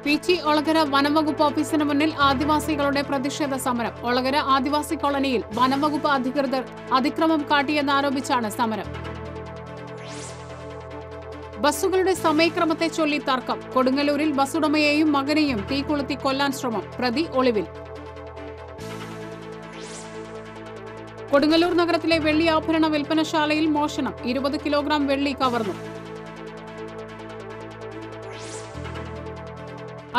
പീച്ചി ഒളകര വനംവകുപ്പ് ഓഫീസിന് മുന്നിൽ ആദിവാസികളുടെ പ്രതിഷേധ സമരം. ഒളകര ആദിവാസി കോളനിയിൽ വനംവകുപ്പ് അധികൃതർ അതിക്രമം കാട്ടിയെന്നാരോപിച്ചാണ് സമരം. ബസ്സുകളുടെ സമയക്രമത്തെ ചൊല്ലി തർക്കം. കൊടുങ്ങല്ലൂരിൽ ബസ്സുടമയെയും മകനെയും തീകൊളുത്തി കൊല്ലാൻ ശ്രമം. പ്രതി ഒളിവിൽ. കൊടുങ്ങല്ലൂർ നഗരത്തിലെ വെള്ളി ആഭരണ വിൽപ്പനശാലയിൽ മോഷണം. 20 കിലോഗ്രാം വെള്ളി കവർന്നു.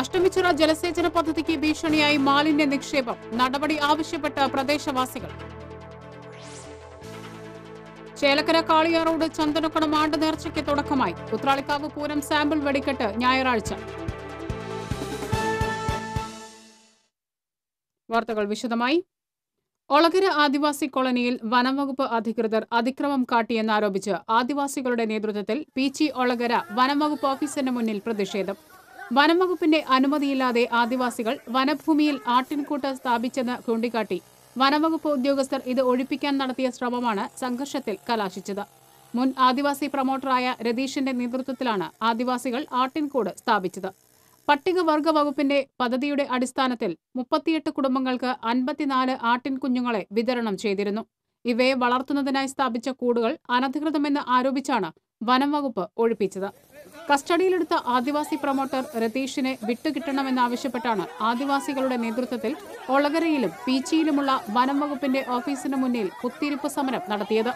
അഷ്ടമിച്ചിറ ജലസേചന പദ്ധതിക്ക് ഭീഷണിയായി മാലിന്യ നിക്ഷേപം. നടപടി ആവശ്യപ്പെട്ട് പ്രദേശവാസികൾ. ചേലക്കര കാളിയാറോഡ് ചന്ദനക്കുളം ആണ്ട് നേർച്ചയ്ക്ക് തുടക്കമായി. ഉത്രാളിക്കാവ് പൂരം സാമ്പിൾ വെടിക്കെട്ട് ഞായറാഴ്ച. വാർത്തകൾ വിശദമായി. ഒളകര ആദിവാസി കോളനിയിൽ വനംവകുപ്പ് അധികൃതർ അതിക്രമം കാട്ടിയെന്നാരോപിച്ച് ആദിവാസികളുടെ നേതൃത്വത്തിൽ പീച്ചി ഒളകര വനംവകുപ്പ് ഓഫീസിന് മുന്നിൽ പ്രതിഷേധം. വനംവകുപ്പിന്റെ അനുമതിയില്ലാതെ ആദിവാസികൾ വനഭൂമിയിൽ ആട്ടിൻകൂട്ട് സ്ഥാപിച്ചെന്ന് ചൂണ്ടിക്കാട്ടി വനംവകുപ്പ് ഉദ്യോഗസ്ഥർ ഇത് ഒഴിപ്പിക്കാൻ നടത്തിയ ശ്രമമാണ് സംഘർഷത്തിൽ കലാശിച്ചത്. മുൻ ആദിവാസി പ്രൊമോട്ടറായ രതീഷിന്റെ നേതൃത്വത്തിലാണ് ആദിവാസികൾ ആട്ടിൻകൂട് സ്ഥാപിച്ചത്. പട്ടികവർഗ വകുപ്പിന്റെ പദ്ധതിയുടെ അടിസ്ഥാനത്തിൽ 38 കുടുംബങ്ങൾക്ക് 54 ആട്ടിൻകുഞ്ഞുങ്ങളെ വിതരണം ചെയ്തിരുന്നു. ഇവയെ വളർത്തുന്നതിനായി സ്ഥാപിച്ച കൂടുകൾ അനധികൃതമെന്ന് ആരോപിച്ചാണ് വനംവകുപ്പ് ഒഴിപ്പിച്ചത്. കസ്റ്റഡിയിലെടുത്ത ആദിവാസി പ്രൊമോട്ടർ രതീഷിനെ വിട്ടുകിട്ടണമെന്നാവശ്യപ്പെട്ടാണ് ആദിവാസികളുടെ നേതൃത്വത്തിൽ ഒളകരയിലും പീച്ചിയിലുമുള്ള വനംവകുപ്പിന്റെ ഓഫീസിന് മുന്നിൽ കുത്തിയിരിപ്പ് സമരം നടത്തിയത്.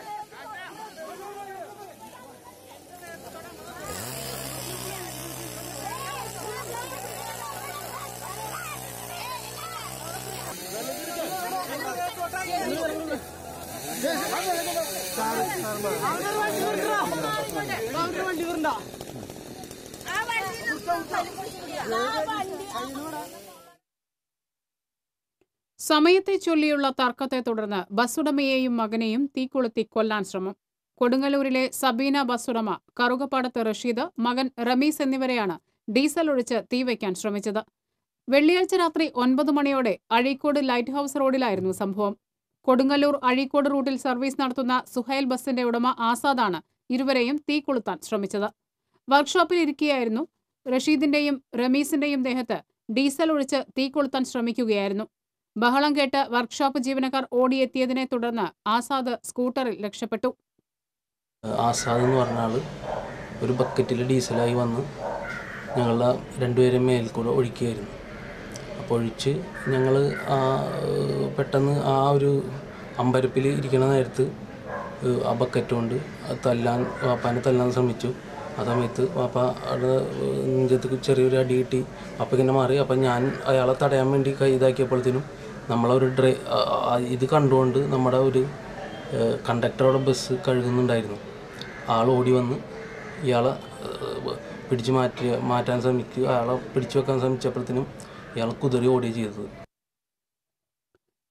സമയത്തെ ചൊല്ലിയുള്ള തർക്കത്തെ തുടർന്ന് ബസ്സുടമയെയും മകനെയും തീകൊളുത്തി കൊല്ലാൻ ശ്രമം. കൊടുങ്ങല്ലൂരിലെ സബീന ബസ്സുടമ, കറുകപ്പാടത്ത് റഷീദ്, മകൻ റമീസ് എന്നിവരെയാണ് ഡീസൽ ഒഴിച്ച് തീവയ്ക്കാൻ ശ്രമിച്ചത്. വെള്ളിയാഴ്ച രാത്രി 9 മണിയോടെ അഴീക്കോട് ലൈറ്റ് ഹൌസ് റോഡിലായിരുന്നു സംഭവം. കൊടുങ്ങല്ലൂർ അഴീക്കോട് റൂട്ടിൽ സർവീസ് നടത്തുന്ന സുഹൈൽ ബസിന്റെ ഉടമ ആസാദാണ് ഇരുവരെയും തീ കൊളുത്താൻ ശ്രമിച്ചത്. വർക്ക്ഷോപ്പിൽ ഇരിക്കുകയായിരുന്നു. റഷീദിന്റെയും റമീസിന്റെയും ദേഹത്ത് ഡീസൽ ഒഴിച്ച് തീ കൊളുത്താൻ ശ്രമിക്കുകയായിരുന്നു. ബഹളം കേട്ട് വർക്ക്ഷോപ്പ് ജീവനക്കാർ ഓടിയെത്തിയതിനെ തുടർന്ന് ആസാദ് സ്കൂട്ടറിൽ രക്ഷപ്പെട്ടു. ആസാദ് എന്ന് പറഞ്ഞാൽ ഒരു ബക്കറ്റിൽ ഡീസലായി വന്ന് ഞങ്ങളുടെ രണ്ടുപേരും മേൽക്കൂടെ ഒഴിക്കുകയായിരുന്നു. അപ്പോൾ ഒഴിച്ച് ഞങ്ങൾ പെട്ടെന്ന് ആ ഒരു അമ്പരപ്പിൽ ഇരിക്കുന്ന നേരത്ത് ആ ബക്കറ്റ് കൊണ്ട് വാപ്പാനെ തല്ലാൻ ശ്രമിച്ചു. ആ സമയത്ത് വാപ്പ അവിടെ നെഞ്ചത്ത് ചെറിയൊരു അടി കിട്ടി. അപ്പം ഇങ്ങനെ മാറി. അപ്പം ഞാൻ അയാളെ തടയാൻ വേണ്ടി ഇതാക്കിയപ്പോഴത്തേനും നമ്മളൊരു ഇത് കണ്ടുകൊണ്ട് നമ്മുടെ ഒരു കണ്ടക്ടറുടെ ബസ് കഴുകുന്നുണ്ടായിരുന്നു. ആൾ ഓടി വന്ന് ഇയാളെ പിടിച്ചു മാറ്റാൻ ശ്രമിക്കുക. അയാളെ പിടിച്ചു വെക്കാൻ ശ്രമിച്ചപ്പോഴത്തേനും ഇയാൾ കുതിരി ഓടുകയും ചെയ്തത്.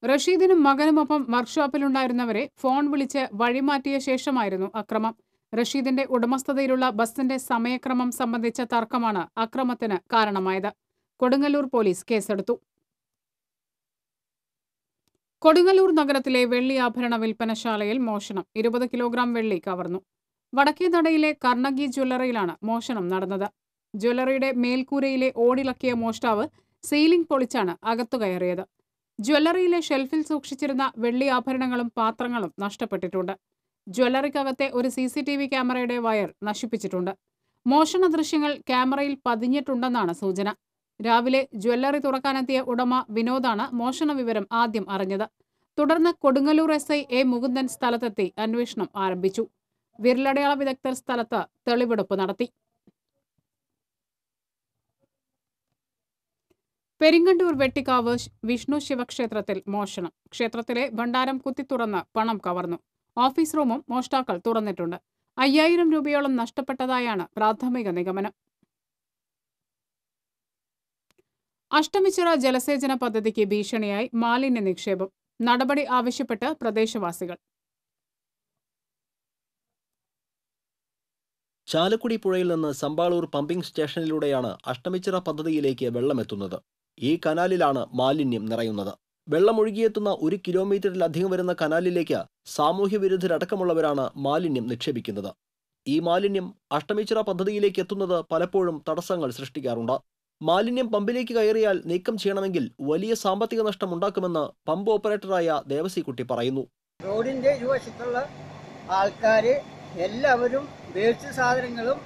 റഷീദിനും മകനുമൊപ്പം വർക്ക്ഷോപ്പിലുണ്ടായിരുന്നവരെ ഫോൺ വിളിച്ച് വഴിമാറ്റിയ ശേഷമായിരുന്നു അക്രമം. റഷീദിന്റെ ഉടമസ്ഥതയിലുള്ള ബസിന്റെ സമയക്രമം സംബന്ധിച്ച തർക്കമാണ് അക്രമത്തിന് കാരണമായത്. കൊടുങ്ങല്ലൂർ പോലീസ് കേസെടുത്തു. കൊടുങ്ങല്ലൂർ നഗരത്തിലെ വെള്ളി ആഭരണ വിൽപ്പനശാലയിൽ മോഷണം. 20 കിലോഗ്രാം വെള്ളി കവർന്നു. വടക്കേനടയിലെ കർണഗി ജ്വല്ലറിയിലാണ് മോഷണം നടന്നത്. ജ്വല്ലറിയുടെ മേൽക്കൂരയിലെ ഓടിളക്കിയ മോഷ്ടാവ് സീലിംഗ് പൊളിച്ചാണ് അകത്തു കയറിയത്. ജ്വല്ലറിയിലെ ഷെൽഫിൽ സൂക്ഷിച്ചിരുന്ന വെള്ളി ആഭരണങ്ങളും പാത്രങ്ങളും നഷ്ടപ്പെട്ടിട്ടുണ്ട്. ജ്വല്ലറിക്കകത്തെ ഒരു CCTV ക്യാമറയുടെ വയർ നശിപ്പിച്ചിട്ടുണ്ട്. മോഷണ ദൃശ്യങ്ങൾ ക്യാമറയിൽ പതിഞ്ഞിട്ടുണ്ടെന്നാണ് സൂചന. രാവിലെ ജ്വല്ലറി തുറക്കാനെത്തിയ ഉടമ വിനോദാണ് മോഷണ വിവരം ആദ്യം അറിഞ്ഞത്. തുടർന്ന് കൊടുങ്ങല്ലൂർ SI A മുകുന്ദൻ സ്ഥലത്തെത്തി അന്വേഷണം ആരംഭിച്ചു. വിരലടയാള വിദഗ്ധർ സ്ഥലത്ത് തെളിവെടുപ്പ് നടത്തി. പെരിങ്ങണ്ടൂർ വെട്ടിക്കാവ് വിഷ്ണു ശിവക്ഷേത്രത്തിൽ മോഷണം. ക്ഷേത്രത്തിലെ ഭണ്ഡാരം കുത്തിത്തുറന്ന് പണം കവർന്നു. ഓഫീസ് റൂമും മോഷ്ടാക്കൾ തുറന്നിട്ടുണ്ട്. 5000 രൂപയോളം നഷ്ടപ്പെട്ടതായാണ് പ്രാഥമിക നിഗമനം. അഷ്ടമിച്ചിറ ജലസേചന പദ്ധതിക്ക് ഭീഷണിയായി മാലിന്യ നിക്ഷേപം. നടപടി ആവശ്യപ്പെട്ട് പ്രദേശവാസികൾ. ചാലക്കുടി പുഴയിൽ നിന്ന് സമ്പാളൂർ പമ്പിംഗ് സ്റ്റേഷനിലൂടെയാണ് അഷ്ടമിച്ചിറ പദ്ധതിയിലേക്ക് വെള്ളമെത്തുന്നത്. ഈ കനാലിലാണ് മാലിന്യം നിറയുന്നത്. വെള്ളമൊഴുകിയെത്തുന്ന 1 കിലോമീറ്ററിലധികം വരുന്ന കനാലിലേക്ക് സാമൂഹ്യ വിരുദ്ധരടക്കമുള്ളവരാണ് മാലിന്യം നിക്ഷേപിക്കുന്നത്. ഈ മാലിന്യം അഷ്ടമിച്ചിറ പദ്ധതിയിലേക്ക് എത്തുന്നത് പലപ്പോഴും തടസ്സങ്ങൾ സൃഷ്ടിക്കാറുണ്ട്. മാലിന്യം പമ്പിലേക്ക് കയറിയാൽ നീക്കം ചെയ്യണമെങ്കിൽ വലിയ സാമ്പത്തിക നഷ്ടം ഉണ്ടാക്കുമെന്ന് പമ്പ് ഓപ്പറേറ്ററായ ദേവസിക്കുട്ടി പറയുന്നു. റോഡിന്റെ ഇരുവശത്തുള്ള ആൾക്കാർ എല്ലാവരും വേസ്റ്റ് സാധനങ്ങളും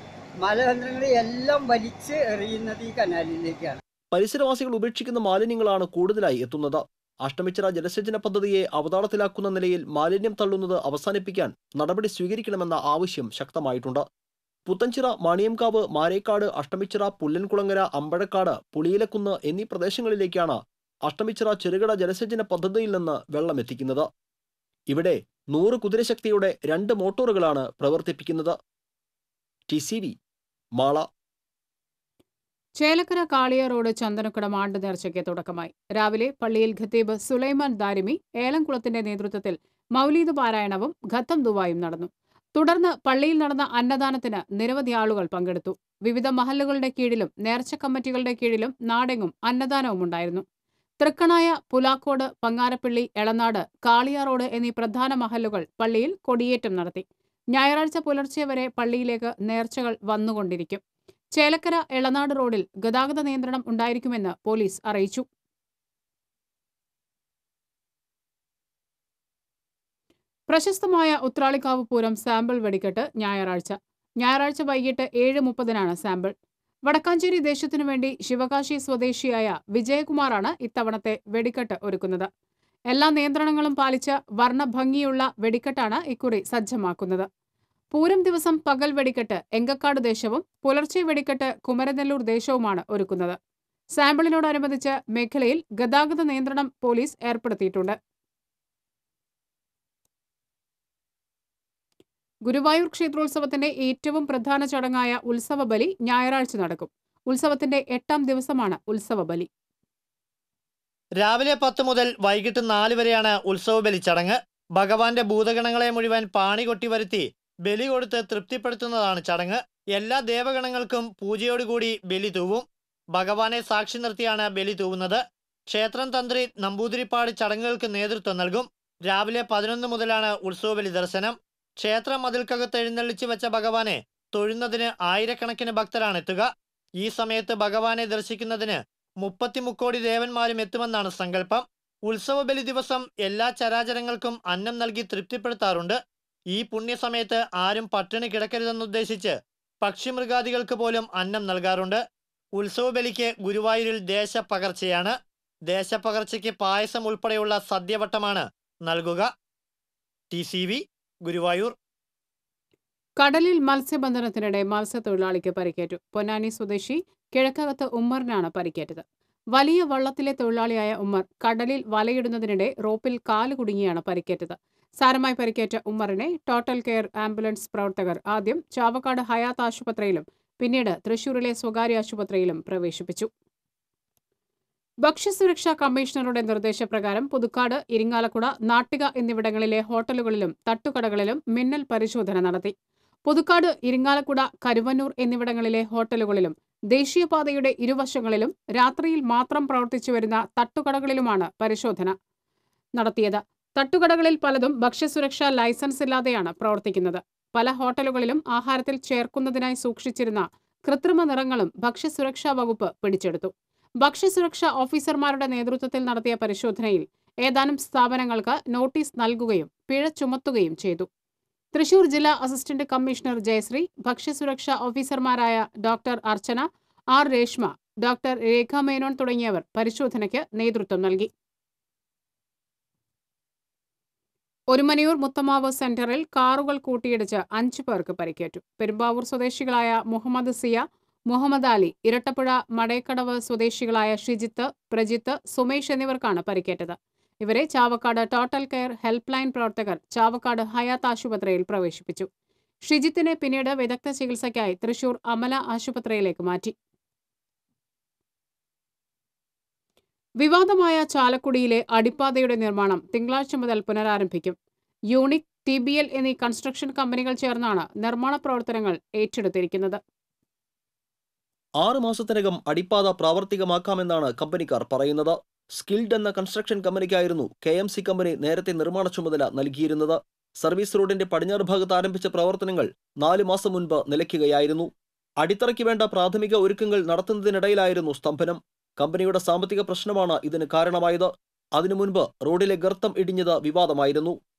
മലബന്ധങ്ങളും എല്ലാം വലിച്ച് എറിയുന്നത് ഈ കനാലിലേക്കാണ്. പരിസരവാസികൾ ഉപേക്ഷിക്കുന്ന മാലിന്യങ്ങളാണ് കൂടുതലായി എത്തുന്നത്. അഷ്ടമിച്ചിറ ജലസേചന പദ്ധതിയെ അവതാളത്തിലാക്കുന്ന നിലയിൽ മാലിന്യം തള്ളുന്നത് അവസാനിപ്പിക്കാൻ നടപടി സ്വീകരിക്കണമെന്ന ആവശ്യം ശക്തമായിട്ടുണ്ട്. പുത്തൻചിറ, മാണിയംകാവ്, മാരേക്കാട്, അഷ്ടമിച്ചിറ, പുല്ലൻകുളങ്ങര, അമ്പഴക്കാട്, പുളിയിലക്കുന്ന് എന്നീ പ്രദേശങ്ങളിലേക്കാണ് അഷ്ടമിച്ചിറ ചെറുകിട ജലസേചന പദ്ധതിയിൽ നിന്ന് വെള്ളം എത്തിക്കുന്നത്. ഇവിടെ 100 കുതിരശക്തിയുടെ 2 മോട്ടോറുകളാണ് പ്രവർത്തിപ്പിക്കുന്നത്. TCV മാള. ചേലക്കര കാളിയ റോഡ് ചന്ദനക്കുടം ആണ്ട് നേർച്ചയ്ക്ക് തുടക്കമായി. രാവിലെ പള്ളിയിൽ ഖത്തീബ് സുലൈമാൻ ദാരിമി ഏലംകുളത്തിന്റെ നേതൃത്വത്തിൽ മൗലീദ് പാരായണവും ഖത്തം ദുവായും നടന്നു. തുടർന്ന് പള്ളിയിൽ നടന്ന അന്നദാനത്തിന് നിരവധി ആളുകൾ പങ്കെടുത്തു. വിവിധ മഹല്ലുകളുടെ കീഴിലും നേർച്ച കമ്മിറ്റികളുടെ കീഴിലും നാടെങ്ങും അന്നദാനവും ഉണ്ടായിരുന്നു. തൃക്കണായ, പുലാക്കോട്, പങ്ങാരപ്പള്ളി, എളനാട്, കാളിയ റോഡ് എന്നീ പ്രധാന മഹല്ലുകൾ പള്ളിയിൽ കൊടിയേറ്റം നടത്തി. ഞായറാഴ്ച പുലർച്ചെ വരെ പള്ളിയിലേക്ക് നേർച്ചകൾ വന്നുകൊണ്ടിരിക്കും. ചേലക്കര എളനാട് റോഡിൽ ഗതാഗത നിയന്ത്രണം ഉണ്ടായിരിക്കുമെന്ന് പോലീസ് അറിയിച്ചു. പ്രശസ്തമായ ഉത്രാളിക്കാവ് പൂരം സാമ്പിൾ വെടിക്കെട്ട് ഞായറാഴ്ച വൈകിട്ട് 7:30-നാണ് സാമ്പിൾ. വടക്കാഞ്ചേരി ദേശത്തിനു വേണ്ടി ശിവകാശി സ്വദേശിയായ വിജയകുമാറാണ് ഇത്തവണത്തെ വെടിക്കെട്ട് ഒരുക്കുന്നത്. എല്ലാ നിയന്ത്രണങ്ങളും പാലിച്ച് വർണ്ണഭംഗിയുള്ള വെടിക്കെട്ടാണ് ഇക്കുറി സജ്ജമാക്കുന്നത്. പൂരം ദിവസം പകൽ വെടിക്കെട്ട് എങ്കക്കാട് ദേശവും പുലർച്ചെ വെടിക്കെട്ട് കുമരനെല്ലൂർ ദേശവുമാണ് ഒരുക്കുന്നത്. സാമ്പിളിനോടനുബന്ധിച്ച് മേഖലയിൽ ഗതാഗത നിയന്ത്രണം പോലീസ് ഏർപ്പെടുത്തിയിട്ടുണ്ട്. ഗുരുവായൂർ ക്ഷേത്രോത്സവത്തിന്റെ ഏറ്റവും പ്രധാന ചടങ്ങായ ഉത്സവബലി ഞായറാഴ്ച നടക്കും. ഉത്സവത്തിന്റെ 8ാം ദിവസമാണ് ഉത്സവബലി. രാവിലെ 10 മുതൽ വൈകിട്ട് 4 വരെയാണ് ഉത്സവബലി ചടങ്ങ്. ഭഗവാന്റെ ഭൂതഗണങ്ങളെ മുഴുവൻ പാണി കൊട്ടി വരുത്തി ബലി കൊടുത്ത് തൃപ്തിപ്പെടുത്തുന്നതാണ് ചടങ്ങ്. എല്ലാ ദേവഗണങ്ങൾക്കും പൂജയോടുകൂടി ബലി തൂവും. ഭഗവാനെ സാക്ഷി നിർത്തിയാണ് ബലി തൂവുന്നത്. ക്ഷേത്രം തന്ത്രി നമ്പൂതിരിപ്പാട് ചടങ്ങുകൾക്ക് നേതൃത്വം നൽകും. രാവിലെ 11 മുതലാണ് ഉത്സവബലി ദർശനം. ക്ഷേത്ര മതിൽക്കകത്ത് എഴുന്നള്ളിച്ചു വെച്ച ഭഗവാനെ തൊഴുന്നതിന് ആയിരക്കണക്കിന് ഭക്തരാണ് എത്തുക. ഈ സമയത്ത് ഭഗവാനെ ദർശിക്കുന്നതിന് 30 മുക്കോടി ദേവന്മാരും എത്തുമെന്നാണ് സങ്കല്പം. ഉത്സവബലി ദിവസം എല്ലാ ചരാചരങ്ങൾക്കും അന്നം നൽകി തൃപ്തിപ്പെടുത്താറുണ്ട്. ഈ പുണ്യസമയത്ത് ആരും പട്ടിണി കിടക്കരുതെന്നുദ്ദേശിച്ച് പക്ഷിമൃഗാദികൾക്ക് പോലും അന്നം നൽകാറുണ്ട്. ഉത്സവബലിക്ക് ഗുരുവായൂരിൽ ദേശപ്പകർച്ചയാണ്. ദേശപ്പകർച്ചയ്ക്ക് പായസം ഉൾപ്പെടെയുള്ള സദ്യവട്ടമാണ് നൽകുക. TCV ഗുരുവായൂർ. കടലിൽ മത്സ്യബന്ധനത്തിനിടെ മത്സ്യത്തൊഴിലാളിക്ക് പരിക്കേറ്റു. പൊന്നാനി സ്വദേശി കിഴക്കകത്ത് ഉമ്മറിനാണ് പരിക്കേറ്റത്. വലിയ വള്ളത്തിലെ തൊഴിലാളിയായ ഉമ്മർ കടലിൽ വലയിടുന്നതിനിടെ റോപ്പിൽ കാല് കുടുങ്ങിയാണ് പരിക്കേറ്റത്. സാരമായി പരിക്കേറ്റ ഉമ്മറിനെ ടോട്ടൽ കെയർ ആംബുലൻസ് പ്രവർത്തകർ ആദ്യം ചാവക്കാട് ഹയാത്ത് ആശുപത്രിയിലും പിന്നീട് തൃശൂരിലെ സ്വകാര്യ ആശുപത്രിയിലും പ്രവേശിപ്പിച്ചു. ഭക്ഷ്യസുരക്ഷാ കമ്മീഷണറുടെ നിർദ്ദേശപ്രകാരം പുതുക്കാട്, ഇരിങ്ങാലക്കുട, നാട്ടിക എന്നിവിടങ്ങളിലെ ഹോട്ടലുകളിലും തട്ടുകടകളിലും മിന്നൽ പരിശോധന നടത്തി. പുതുക്കാട്, ഇരിങ്ങാലക്കുട, കരുവന്നൂർ എന്നിവിടങ്ങളിലെ ഹോട്ടലുകളിലും ദേശീയപാതയുടെ ഇരുവശങ്ങളിലും രാത്രിയിൽ മാത്രം പ്രവർത്തിച്ചുവരുന്ന തട്ടുകടകളിലുമാണ് പരിശോധന നടത്തിയത്. തട്ടുകടകളിൽ പലതും ഭക്ഷ്യസുരക്ഷാ ലൈസൻസ് ഇല്ലാതെയാണ് പ്രവർത്തിക്കുന്നത്. പല ഹോട്ടലുകളിലും ആഹാരത്തിൽ ചേർക്കുന്നതിനായി സൂക്ഷിച്ചിരുന്ന കൃത്രിമ നിറങ്ങളും ഭക്ഷ്യസുരക്ഷാ വകുപ്പ് പിടിച്ചെടുത്തു. ഭക്ഷ്യസുരക്ഷാ ഓഫീസർമാരുടെ നേതൃത്വത്തിൽ നടത്തിയ പരിശോധനയിൽ ഏതാനും സ്ഥാപനങ്ങൾക്ക് നോട്ടീസ് നൽകുകയും പിഴ ചുമത്തുകയും ചെയ്തു. തൃശൂർ ജില്ലാ അസിസ്റ്റന്റ് കമ്മീഷണർ ജയശ്രീ, ഭക്ഷ്യസുരക്ഷാ ഓഫീസർമാരായ ഡോക്ടർ അർച്ചന, ആർ രേഷ്മ, ഡോക്ടർ രേഖ മേനോൻ തുടങ്ങിയവർ പരിശോധനയ്ക്ക് നേതൃത്വം നൽകി. ഒരുമനയൂർ മുത്തമാവ് സെന്ററിൽ കാറുകൾ കൂട്ടിയിടിച്ച് 5 പേർക്ക് പരിക്കേറ്റു. പെരുമ്പാവൂർ സ്വദേശികളായ മുഹമ്മദ് സിയ, മുഹമ്മദ് അലി, ഇരട്ടപ്പുഴ മടേക്കടവ് സ്വദേശികളായ ഷിജിത്ത്, പ്രജിത്ത്, സുമേഷ് എന്നിവർക്കാണ് പരിക്കേറ്റത്. ഇവരെ Chavakkad total care help line പ്രവർത്തകർ ചാവക്കാട് ഹയാത്ത് ആശുപത്രിയിൽ പ്രവേശിപ്പിച്ചു. ഷിജിത്തിനെ പിന്നീട് വിദഗ്ധ ചികിത്സയ്ക്കായി തൃശൂർ അമല ആശുപത്രിയിലേക്ക് മാറ്റി. വിവാദമായ ചാലക്കുടിയിലെ അടിപ്പാതയുടെ നിർമ്മാണം തിങ്കളാഴ്ച മുതൽ പുനരാരംഭിക്കും. യൂണിക്, TBL എന്നീ കൺസ്ട്രക്ഷൻ കമ്പനികൾ ചേർന്നാണ് നിർമ്മാണ പ്രവർത്തനങ്ങൾ ഏറ്റെടുത്തിരിക്കുന്നത്. 6 മാസത്തിനകം അടിപ്പാത പ്രാവർത്തികമാക്കാമെന്നാണ് കമ്പനിക്കാർ പറയുന്നത്. സ്കിൽഡ് എന്ന കൺസ്ട്രക്ഷൻ കമ്പനിക്കായിരുന്നു KMC കമ്പനി നേരത്തെ നിർമ്മാണ ചുമതല നൽകിയിരുന്നത്. സർവീസ് റോഡിന്റെ പടിഞ്ഞാറ് ഭാഗത്ത് ആരംഭിച്ച പ്രവർത്തനങ്ങൾ 4 മാസം മുൻപ് നിലയ്ക്കുകയായിരുന്നു. അടിത്തറയ്ക്ക് വേണ്ട പ്രാഥമിക ഒരുക്കങ്ങൾ നടത്തുന്നതിനിടയിലായിരുന്നു സ്തംഭനം. കമ്പനിയുടെ സാമ്പത്തിക പ്രശ്നമാണ് ഇതിന് കാരണമായത്. അതിനു മുൻപ് റോഡിലെ ഗർത്തം ഇടിഞ്ഞത് വിവാദമായിരുന്നു.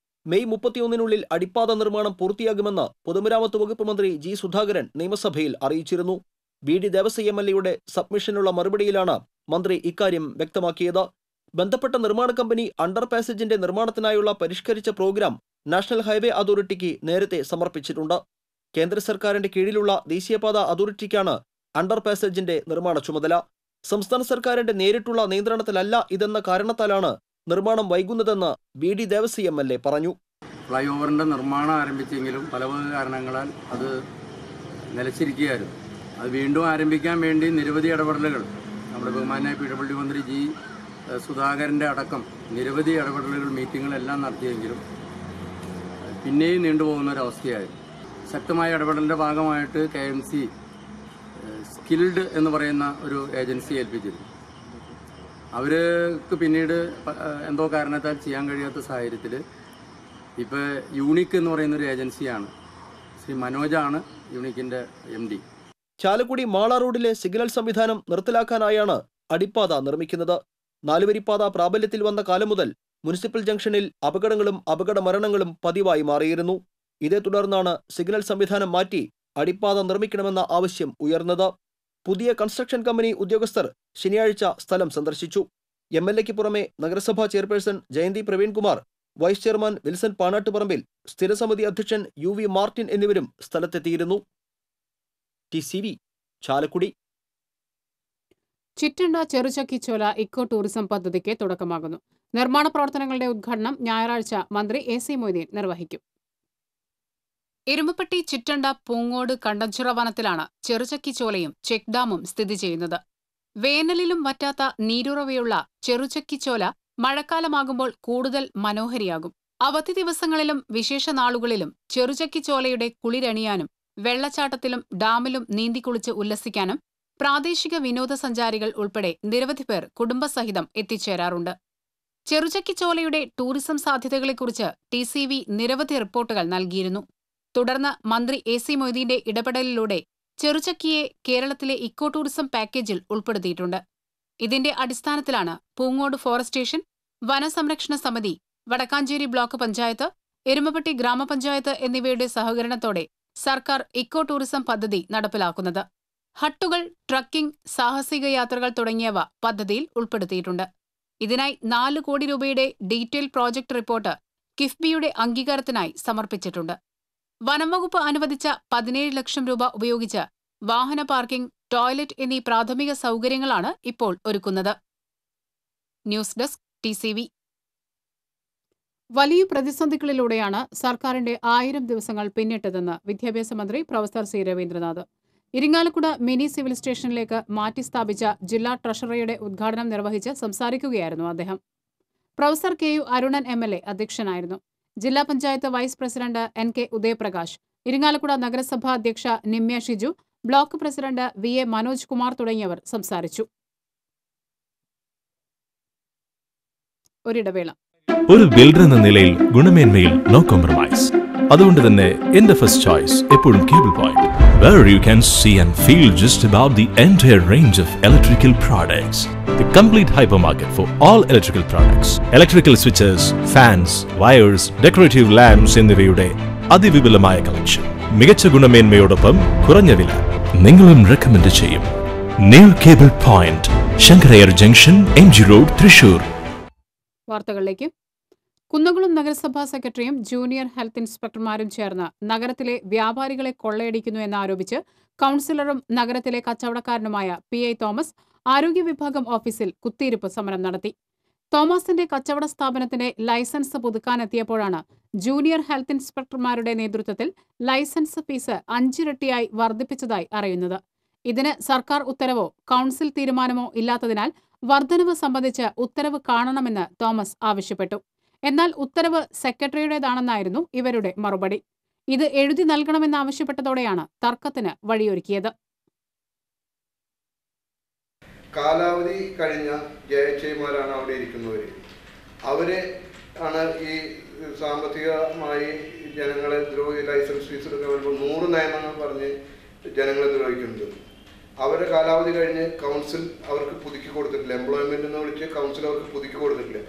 മെയ് 31-നുള്ളിൽ അടിപ്പാത നിർമ്മാണം പൂർത്തിയാകുമെന്ന് പൊതുമരാമത്ത് വകുപ്പ് മന്ത്രി ജി സുധാകരൻ നിയമസഭയിൽ അറിയിച്ചിരുന്നു. BD ദേവസ്വം MLAയുടെ സബ്മിഷനുള്ള മറുപടിയിലാണ് മന്ത്രി ഇക്കാര്യം വ്യക്തമാക്കിയത്. ബന്ധപ്പെട്ട നിർമ്മാണ കമ്പനി അണ്ടർ പാസേജിന്റെ നിർമ്മാണത്തിനായുള്ള പരിഷ്കരിച്ച പ്രോഗ്രാം നാഷണൽ ഹൈവേ അതോറിറ്റിക്ക് നേരത്തെ സമർപ്പിച്ചിട്ടുണ്ട്. കേന്ദ്ര സർക്കാരിന്റെ കീഴിലുള്ള ദേശീയപാത അതോറിറ്റിക്കാണ് അണ്ടർ പാസേജിന്റെ നിർമ്മാണ ചുമതല. സംസ്ഥാന സർക്കാരിന്റെ നേരിട്ടുള്ള നിയന്ത്രണത്തിലല്ല ഇതെന്ന കാരണത്താലാണ് നിർമ്മാണം വൈകുന്നതെന്ന് BD ദേവസ്വം MLA പറഞ്ഞു. ഫ്ലൈ ഓവറിൻ്റെ നിർമ്മാണം ആരംഭിച്ചെങ്കിലും പല കാരണങ്ങളാൽ അത് നിലച്ചിരിക്കുകയായിരുന്നു. അത് വീണ്ടും ആരംഭിക്കാൻ വേണ്ടി നിരവധി ഇടപെടലുകൾ നമ്മുടെ ബഹുമാനായ PWD മന്ത്രി ജി സുധാകരൻ്റെ അടക്കം നിരവധി ഇടപെടലുകൾ മീറ്റിങ്ങുകളെല്ലാം നടത്തിയെങ്കിലും പിന്നെയും നീണ്ടുപോകുന്ന ഒരവസ്ഥയായിരുന്നു. ശക്തമായ ഇടപെടലിൻ്റെ ഭാഗമായിട്ട് KMC സ്കിൽഡ് എന്ന് പറയുന്ന ഒരു ഏജൻസി ഏൽപ്പിച്ചിരുന്നു. അവർക്ക് പിന്നീട് എന്തോ കാരണത്താൽ ചെയ്യാൻ കഴിയാത്ത സാഹചര്യത്തിൽ ഇപ്പോൾ യൂണിക് എന്ന് പറയുന്നൊരു ഏജൻസിയാണ്, ശ്രീ മനോജാണ് യൂണിക്കിൻ്റെ MD. ചാലക്കുടി മാള റോഡിലെ സിഗ്നൽ സംവിധാനം നിർത്തലാക്കാനായാണ് അടിപ്പാത നിർമ്മിക്കുന്നത്. 4-വരിപ്പാത പ്രാബല്യത്തിൽ വന്ന കാലം മുതൽ മുനിസിപ്പൽ ജംഗ്ഷനിൽ അപകടങ്ങളും അപകട മരണങ്ങളും പതിവായി മാറിയിരുന്നു. ഇതേ തുടർന്നാണ് സിഗ്നൽ സംവിധാനം മാറ്റി അടിപ്പാത നിർമ്മിക്കണമെന്ന ആവശ്യം ഉയർന്നത്. പുതിയ കൺസ്ട്രക്ഷൻ കമ്പനി ഉദ്യോഗസ്ഥർ ശനിയാഴ്ച സ്ഥലം സന്ദർശിച്ചു. MLAയ്ക്ക് പുറമെ നഗരസഭാ chairperson Jayanthi Praveenkumar, vice chairman Wilson Panattuparambil, സ്ഥിരസമിതി അധ്യക്ഷൻ UV മാർട്ടിൻ എന്നിവരും സ്ഥലത്തെത്തിയിരുന്നു. TCV Chalakudy. Chittanda Cheruchakkichola eco tourism പദ്ധതിക്ക് തുടക്കമാകുന്നു. നിർമ്മാണ പ്രവർത്തനങ്ങളുടെ ഉദ്ഘാടനം ഞായറാഴ്ച മന്ത്രി AC മൊയ്തീൻ നിർവഹിക്കും. എരുമപ്പെട്ടി ചിറ്റണ്ട പൂങ്ങോട് കണ്ടഞ്ചിറ വനത്തിലാണ് ചെറുചക്കിച്ചോലയും ചെക്ക് ഡാമും സ്ഥിതി ചെയ്യുന്നത്. വേനലിലും വറ്റാത്ത നീരുറവയുള്ള ചെറുചക്കിച്ചോല മഴക്കാലമാകുമ്പോൾ കൂടുതൽ മനോഹരിയാകും. അവധി ദിവസങ്ങളിലും വിശേഷ നാളുകളിലും ചെറുചക്കിച്ചോലയുടെ കുളിരണിയാനും വെള്ളച്ചാട്ടത്തിലും ഡാമിലും നീന്തിക്കുളിച്ച് ഉല്ലസിക്കാനും പ്രാദേശിക വിനോദസഞ്ചാരികൾ ഉൾപ്പെടെ നിരവധി പേർ കുടുംബസഹിതം എത്തിച്ചേരാറുണ്ട്. ചെറുചക്കിച്ചോലയുടെ ടൂറിസം സാധ്യതകളെക്കുറിച്ച് TCV നിരവധി റിപ്പോർട്ടുകൾ നൽകിയിരുന്നു. തുടർന്ന് മന്ത്രി AC മൊയ്തീന്റെ ഇടപെടലിലൂടെ ചെറുചക്കിയെ കേരളത്തിലെ ഇക്കോ ടൂറിസം പാക്കേജിൽ ഉൾപ്പെടുത്തിയിട്ടുണ്ട്. ഇതിന്റെ അടിസ്ഥാനത്തിലാണ് പൂങ്ങോട് ഫോറസ്റ്റ് സ്റ്റേഷൻ, വനസംരക്ഷണ സമിതി, വടക്കാഞ്ചേരി ബ്ലോക്ക് പഞ്ചായത്ത്, എരുമപ്പെട്ടി ഗ്രാമപഞ്ചായത്ത് എന്നിവയുടെ സഹകരണത്തോടെ സർക്കാർ ഇക്കോ ടൂറിസം പദ്ധതി നടപ്പിലാക്കുന്നത്. ഹട്ടുകൾ, ട്രക്കിംഗ്, സാഹസിക യാത്രകൾ തുടങ്ങിയവ പദ്ധതിയിൽ ഉൾപ്പെടുത്തിയിട്ടുണ്ട്. ഇതിനായി 4 കോടി രൂപയുടെ ഡീറ്റെയിൽ പ്രോജക്ട് റിപ്പോർട്ട് കിഫ്ബിയുടെ അംഗീകാരത്തിനായി സമർപ്പിച്ചിട്ടുണ്ട്. വനംവകുപ്പ് അനുവദിച്ച 17 ലക്ഷം രൂപ ഉപയോഗിച്ച് വാഹന പാർക്കിംഗ്, ടോയ്ലറ്റ് എന്നീ പ്രാഥമിക സൗകര്യങ്ങളാണ് ഇപ്പോൾ ഒരുക്കുന്നത്. News desk TCV. വലിയ പ്രതിസന്ധികളിലൂടെയാണ് സർക്കാരിന്റെ 1000 ദിവസങ്ങൾ പിന്നിട്ടതെന്ന് വിദ്യാഭ്യാസ മന്ത്രി professor C Raveendranath. Irinjalakuda mini civil സ്റ്റേഷനിലേക്ക് മാറ്റി സ്ഥാപിച്ച ജില്ലാ ട്രഷറിയുടെ ഉദ്ഘാടനം നിർവഹിച്ച് സംസാരിക്കുകയായിരുന്നു അദ്ദേഹം. പ്രൊഫസർ KU അരുണൻ MLA അധ്യക്ഷനായിരുന്നു. ജില്ലാ panchayat vice president NK Udayaprakash, Irinjalakuda നഗരസഭാ അധ്യക്ഷ Nimya Shiju, block president VA Manoj Kumar തുടങ്ങിയവർ സംസാരിച്ചു. ഒരിടവേള. ഒരു ബിൽഡർ എന്ന നിലയിൽ ഗുണമേന്മയിൽ നോ കോംപ്രമൈസ്. അതുകൊണ്ട് തന്നെ എന്റെ ഫസ്റ്റ് ചോയ്സ് എപ്പോഴും cable point, where you can see and feel just about the entire range of electrical products. The complete hypermarket for all electrical products. Electrical switches, fans, wires, decorative lamps എന്നിവയുടെ അതിവിപുലമായ collection. മികച്ച ഗുണമേന്മയോടൊപ്പം കുറഞ്ഞ വില. നിങ്ങളും recommend ചെയ്യും. New cable point, Sankara Iyer junction, MG road, Thrissur. വാർത്തകളിലേക്ക്. കുന്നംകുളം നഗരസഭാ സെക്രട്ടറിയും junior health ഇൻസ്പെക്ടർമാരും ചേർന്ന് നഗരത്തിലെ വ്യാപാരികളെ കൊള്ളയടിക്കുന്നു എന്നാരോപിച്ച് കൌൺസിലറും നഗരത്തിലെ കച്ചവടക്കാരനുമായ PI തോമസ് ആരോഗ്യ വിഭാഗം ഓഫീസിൽ കുത്തിയിരിപ്പ് സമരം നടത്തി. തോമസിന്റെ കച്ചവട സ്ഥാപനത്തിന്റെ ലൈസൻസ് പുതുക്കാനെത്തിയപ്പോഴാണ് ജൂനിയർ ഹെൽത്ത് ഇൻസ്പെക്ടർമാരുടെ നേതൃത്വത്തിൽ ലൈസൻസ് ഫീസ് 5 ഇരട്ടിയായി വർദ്ധിപ്പിച്ചതായി അറിയുന്നത്. ഇതിന് സർക്കാർ ഉത്തരവോ കൌൺസിൽ തീരുമാനമോ ഇല്ലാത്തതിനാൽ വർധനവ് സംബന്ധിച്ച് ഉത്തരവ് കാണണമെന്ന് തോമസ് ആവശ്യപ്പെട്ടു. എന്നാൽ ഉത്തരവ് സെക്രട്ടറിയുടേതാണെന്നായിരുന്നു ഇവരുടെ മറുപടി. ഇത് എഴുതി നൽകണമെന്നാവശ്യപ്പെട്ടതോടെയാണ് തർക്കത്തിന് വഴിയൊരുക്കിയത്. കാലാവധി കഴിഞ്ഞ ജയച്ചമാരാണ് അവിടെ ഇരിക്കുന്നവർ. അവരെ ആണ് ഈ സാമ്പത്തികമായി ജനങ്ങളെ ദ്രോഹി ലൈസൻസ് ഫീസ് എടുക്കാൻ വരുമ്പോൾ 100 നിയമങ്ങൾ പറഞ്ഞ് ജനങ്ങളെ ദ്രോഹിക്കുന്നത്. അവരുടെ കാലാവധി കഴിഞ്ഞ് കൗൺസിൽ അവർക്ക് പുതുക്കി കൊടുത്തിട്ടില്ല. എംപ്ലോയ്മെന്റ് എന്ന് വിളിച്ച് കൗൺസിൽ അവർക്ക് പുതുക്കി കൊടുത്തിട്ടില്ല.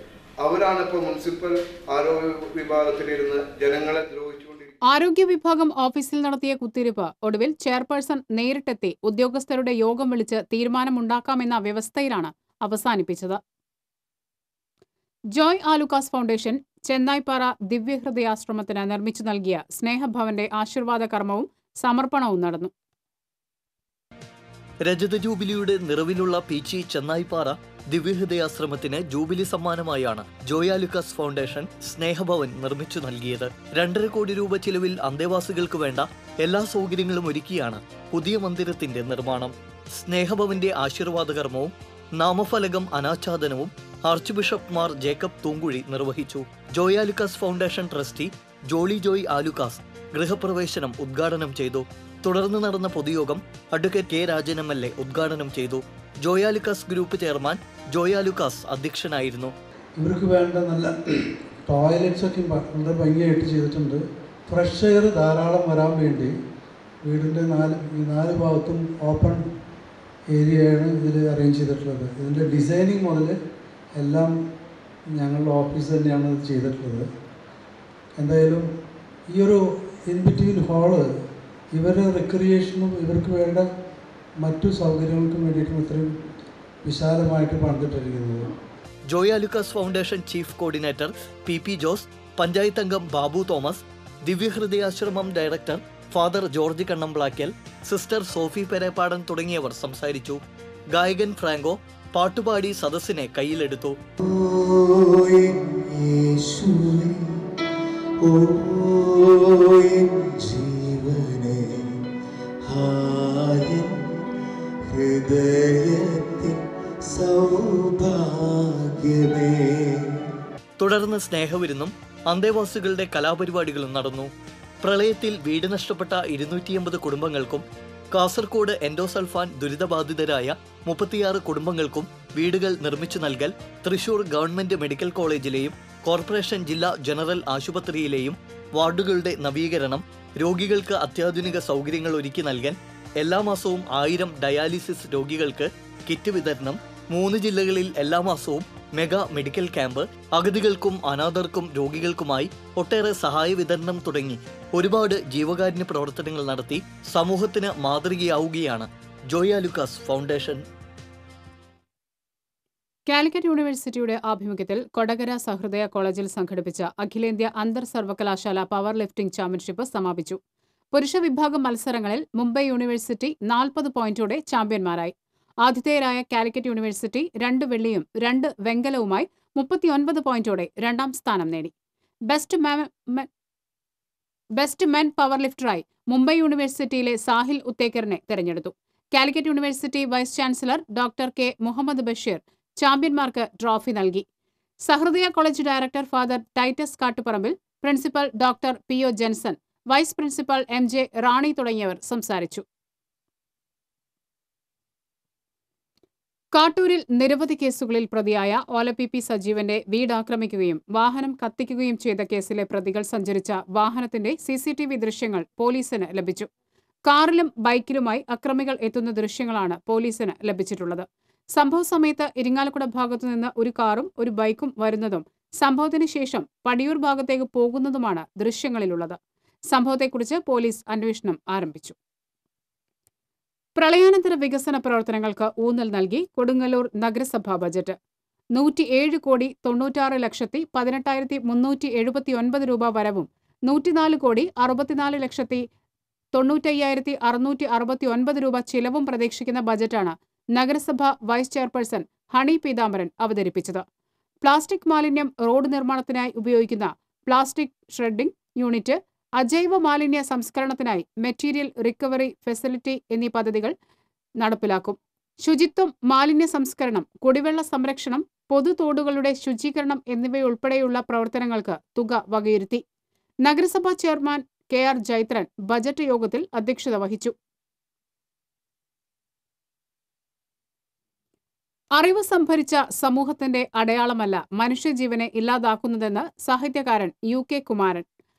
അവരാണ് ഇപ്പോൾ മുനിസിപ്പൽ ആരോഗ്യ വിഭാഗത്തിലിരുന്ന് ജനങ്ങളെ ദ്രോഹിച്ചുകൊണ്ടിരിക്കുന്നത്. ആരോഗ്യ വിഭാഗം ഓഫീസിൽ നടത്തിയ കുത്തിരിപ്പ് ഒടുവിൽ ചെയർപേഴ്സൺ നേരിട്ടെത്തി ഉദ്യോഗസ്ഥരുടെ യോഗം വിളിച്ച് തീരുമാനമുണ്ടാക്കാമെന്ന വ്യവസ്ഥയിലാണ് അവസാനിപ്പിച്ചത്. ജോയ് ആലുക്കാസ് ഫൗണ്ടേഷൻ ചെന്നായ്പാറ ദിവ്യഹൃദയാശ്രമത്തിന് നിർമ്മിച്ചു നൽകിയ സ്നേഹഭവന്റെ ആശീർവാദ കർമ്മവും സമർപ്പണവും നടന്നു. രജത ജൂബിലിയുടെ നിറവിലുള്ള പീച്ചി ചെന്നായ്പാറ ദിവ്യഹൃദയാശ്രമത്തിന് ജൂബിലി സമ്മാനമായാണ് ജോയ് ആലുക്കാസ് ഫൗണ്ടേഷൻ സ്നേഹഭവൻ നിർമ്മിച്ചു നൽകിയത്. 2.5 കോടി രൂപ ചിലവിൽ അന്തേവാസികൾക്ക് വേണ്ട എല്ലാ സൗകര്യങ്ങളും ഒരുക്കിയാണ് പുതിയ മന്ദിരത്തിന്റെ നിർമ്മാണം. സ്നേഹഭവന്റെ ആശീർവാദ കർമ്മവും നാമഫലകം അനാച്ഛാദനവും archbishop Mar Jacob Thoomkuzhy നിർവഹിച്ചു. Joy Alukkas foundation trustee Jolly Joy Alukkas ഗൃഹപ്രവേശനം ഉദ്ഘാടനം ചെയ്തു. തുടർന്ന് നടന്ന പൊതുയോഗം അഡ്വക്കേറ്റ് കെ രാജൻ MLA ഉദ്ഘാടനം ചെയ്തു. ജോയ് ആലുക്കാസ് ഗ്രൂപ്പ് ചെയർമാൻ ജോയ് ആലുക്കാസ് അധ്യക്ഷനായിരുന്നു. ഇവർക്ക് വേണ്ട നല്ല ടോയ്ലറ്റ്സ് ഒക്കെ വളരെ ഭംഗിയായിട്ട് ചെയ്തിട്ടുണ്ട്. ഫ്രഷ് എയർ ധാരാളം വരാൻ വേണ്ടി വീടിൻ്റെ നാല് ഭാഗത്തും ഓപ്പൺ ഏരിയയാണ് ഇതിൽ അറേഞ്ച് ചെയ്തിട്ടുള്ളത്. ഇതിൻ്റെ ഡിസൈനിങ് മുതൽ എല്ലാം ഞങ്ങളുടെ ഓഫീസ് തന്നെയാണ് ഇത് ചെയ്തിട്ടുള്ളത്. എന്തായാലും ഈ ഒരു ഇൻ ബിറ്റ്വീൻ ഹാള് ഇവരുടെ റിക്രിയേഷനും ഇവർക്ക് വേണ്ട മറ്റു സൗകര്യങ്ങൾക്കും വേണ്ടിയിട്ടും ഇത്രയും വിശാലമായിട്ട് പണിതിട്ടിരിക്കുന്നത്. Joy Alukkas foundation chief coordinator PP Jose, panchayat അംഗം Babu Thomas, Divyahridayashramam director father George Kannamplakkal, sister Sophie Perepadan തുടങ്ങിയവർ സംസാരിച്ചു. ഗായകൻ ഫ്രാങ്കോ പാട്ടുപാടി സദസ്സിനെ കയ്യിലെടുത്തു. തുടർന്ന് സ്നേഹവിരുന്നും അന്തേവാസികളുടെ കലാപരിപാടികളും നടന്നു. പ്രളയത്തിൽ വീട് നഷ്ടപ്പെട്ട 250 കുടുംബങ്ങൾക്കും കാസർകോട് എൻഡോസൾഫാൻ ദുരിതബാധിതരായ 36 കുടുംബങ്ങൾക്കും വീടുകൾ നിർമ്മിച്ചു നൽകൽ തൃശൂർ ഗവൺമെന്റ് മെഡിക്കൽ കോളേജിലെയും കോർപ്പറേഷൻ ജില്ലാ ജനറൽ ആശുപത്രിയിലെയും വാർഡുകളുടെ നവീകരണം, രോഗികൾക്ക് അത്യാധുനിക സൗകര്യങ്ങൾ ഒരുക്കി നൽകാൻ, എല്ലാ മാസവും 1000 ഡയാലിസിസ് രോഗികൾക്ക് കിറ്റ് വിതരണം, 3 ജില്ലകളിൽ എല്ലാ മാസവും മെഗാ മെഡിക്കൽ ക്യാമ്പ്, അഗതികൾക്കും അനാഥർക്കും രോഗികൾക്കുമായി ഒട്ടേറെ സഹായ വിതരണം തുടങ്ങി ഒരുപാട് ജീവകാരുണ്യ പ്രവർത്തനങ്ങൾ നടത്തി സമൂഹത്തിന് മാതൃകയാവുകയാണ് ജോയ് ആലുക്കാസ് ഫൗണ്ടേഷൻ. കാലിക്കറ്റ് യൂണിവേഴ്സിറ്റിയുടെ ആഭിമുഖ്യത്തിൽ കൊടകര സഹൃദയ കോളേജിൽ സംഘടിപ്പിച്ച അഖിലേന്ത്യാ അന്തർ സർവകലാശാല പവർ ലിഫ്റ്റിംഗ് ചാമ്പ്യൻഷിപ്പ് സമാപിച്ചു. പുരുഷ വിഭാഗം മത്സരങ്ങളിൽ മുംബൈ യൂണിവേഴ്സിറ്റി 40 പോയിന്റോടെ ചാമ്പ്യന്മാരായി. ആതിഥേയരായ കാലിക്കറ്റ് യൂണിവേഴ്സിറ്റി 2 വെള്ളിയും 2 വെങ്കലവുമായി 39 പോയിന്റോടെ 2ാം സ്ഥാനം നേടി. ബെസ്റ്റ് മെൻ പവർ ലിഫ്റ്ററായി മുംബൈ യൂണിവേഴ്സിറ്റിയിലെ സാഹിൽ ഉത്തേക്കറിനെ തെരഞ്ഞെടുത്തു. Calicut university vice chancellor doctor K Muhammad Basheer ചാമ്പ്യന്മാർക്ക് ട്രോഫി നൽകി. Sahrudaya college director father Titus Kattuparambil, principal doctor PO Jenson, vice principal MJ Rani തുടങ്ങിയവർ സംസാരിച്ചു. കാട്ടൂരിൽ നിരവധി കേസുകളിൽ പ്രതിയായ ഓലപ്പിപ്പി സജീവന്റെ വീട് ആക്രമിക്കുകയും വാഹനം കത്തിക്കുകയും ചെയ്ത കേസിലെ പ്രതികൾ സഞ്ചരിച്ച വാഹനത്തിന്റെ CCTV ദൃശ്യങ്ങൾ പോലീസിന് ലഭിച്ചു. കാറിലും ബൈക്കിലുമായി അക്രമികൾ എത്തുന്ന ദൃശ്യങ്ങളാണ് പോലീസിന് ലഭിച്ചിട്ടുള്ളത്. സംഭവ സമയത്ത് ഇരിങ്ങാലക്കുട ഭാഗത്തുനിന്ന് ഒരു കാറും ഒരു ബൈക്കും വരുന്നതും സംഭവത്തിന് ശേഷം പടിയൂർ ഭാഗത്തേക്ക് പോകുന്നതുമാണ് ദൃശ്യങ്ങളിലുള്ളത്. സംഭവത്തെക്കുറിച്ച് പോലീസ് അന്വേഷണം ആരംഭിച്ചു. പ്രളയാനന്തര വികസന പ്രവർത്തനങ്ങൾക്ക് ഊന്നൽ നൽകി കൊടുങ്ങല്ലൂർ നഗരസഭാ ബജറ്റ് 107,94,18,379 രൂപ വരവും 104,64,95,669 രൂപ ചിലവും പ്രതീക്ഷിക്കുന്ന ബജറ്റാണ് നഗരസഭ വൈസ് ചെയർപേഴ്സൺ ഹണി പീതാംബരൻ അവതരിപ്പിച്ചത്. പ്ലാസ്റ്റിക് മാലിന്യം റോഡ് നിർമ്മാണത്തിനായി ഉപയോഗിക്കുന്ന പ്ലാസ്റ്റിക് ഷ്രെഡിംഗ് യൂണിറ്റ്, അജൈവ മാലിന്യ സംസ്കരണത്തിനായി മെറ്റീരിയൽ റിക്കവറി ഫെസിലിറ്റി എന്നീ പദ്ധതികൾ നടപ്പിലാക്കും. ശുചിത്വം, മാലിന്യ സംസ്കരണം, കുടിവെള്ള സംരക്ഷണം, പൊതുതോടുകളുടെ ശുചീകരണം എന്നിവയുൾപ്പെടെയുള്ള പ്രവർത്തനങ്ങൾക്ക് തുക വകയിരുത്തി. നഗരസഭാ ചെയർമാൻ KR ജൈത്രൻ ബജറ്റ് യോഗത്തിൽ അധ്യക്ഷത വഹിച്ചു. അറിവ് സംഭരിച്ച സമൂഹത്തിന്റെ അടയാളമല്ല മനുഷ്യജീവനെ ഇല്ലാതാക്കുന്നതെന്ന് സാഹിത്യകാരൻ UK Kumaran.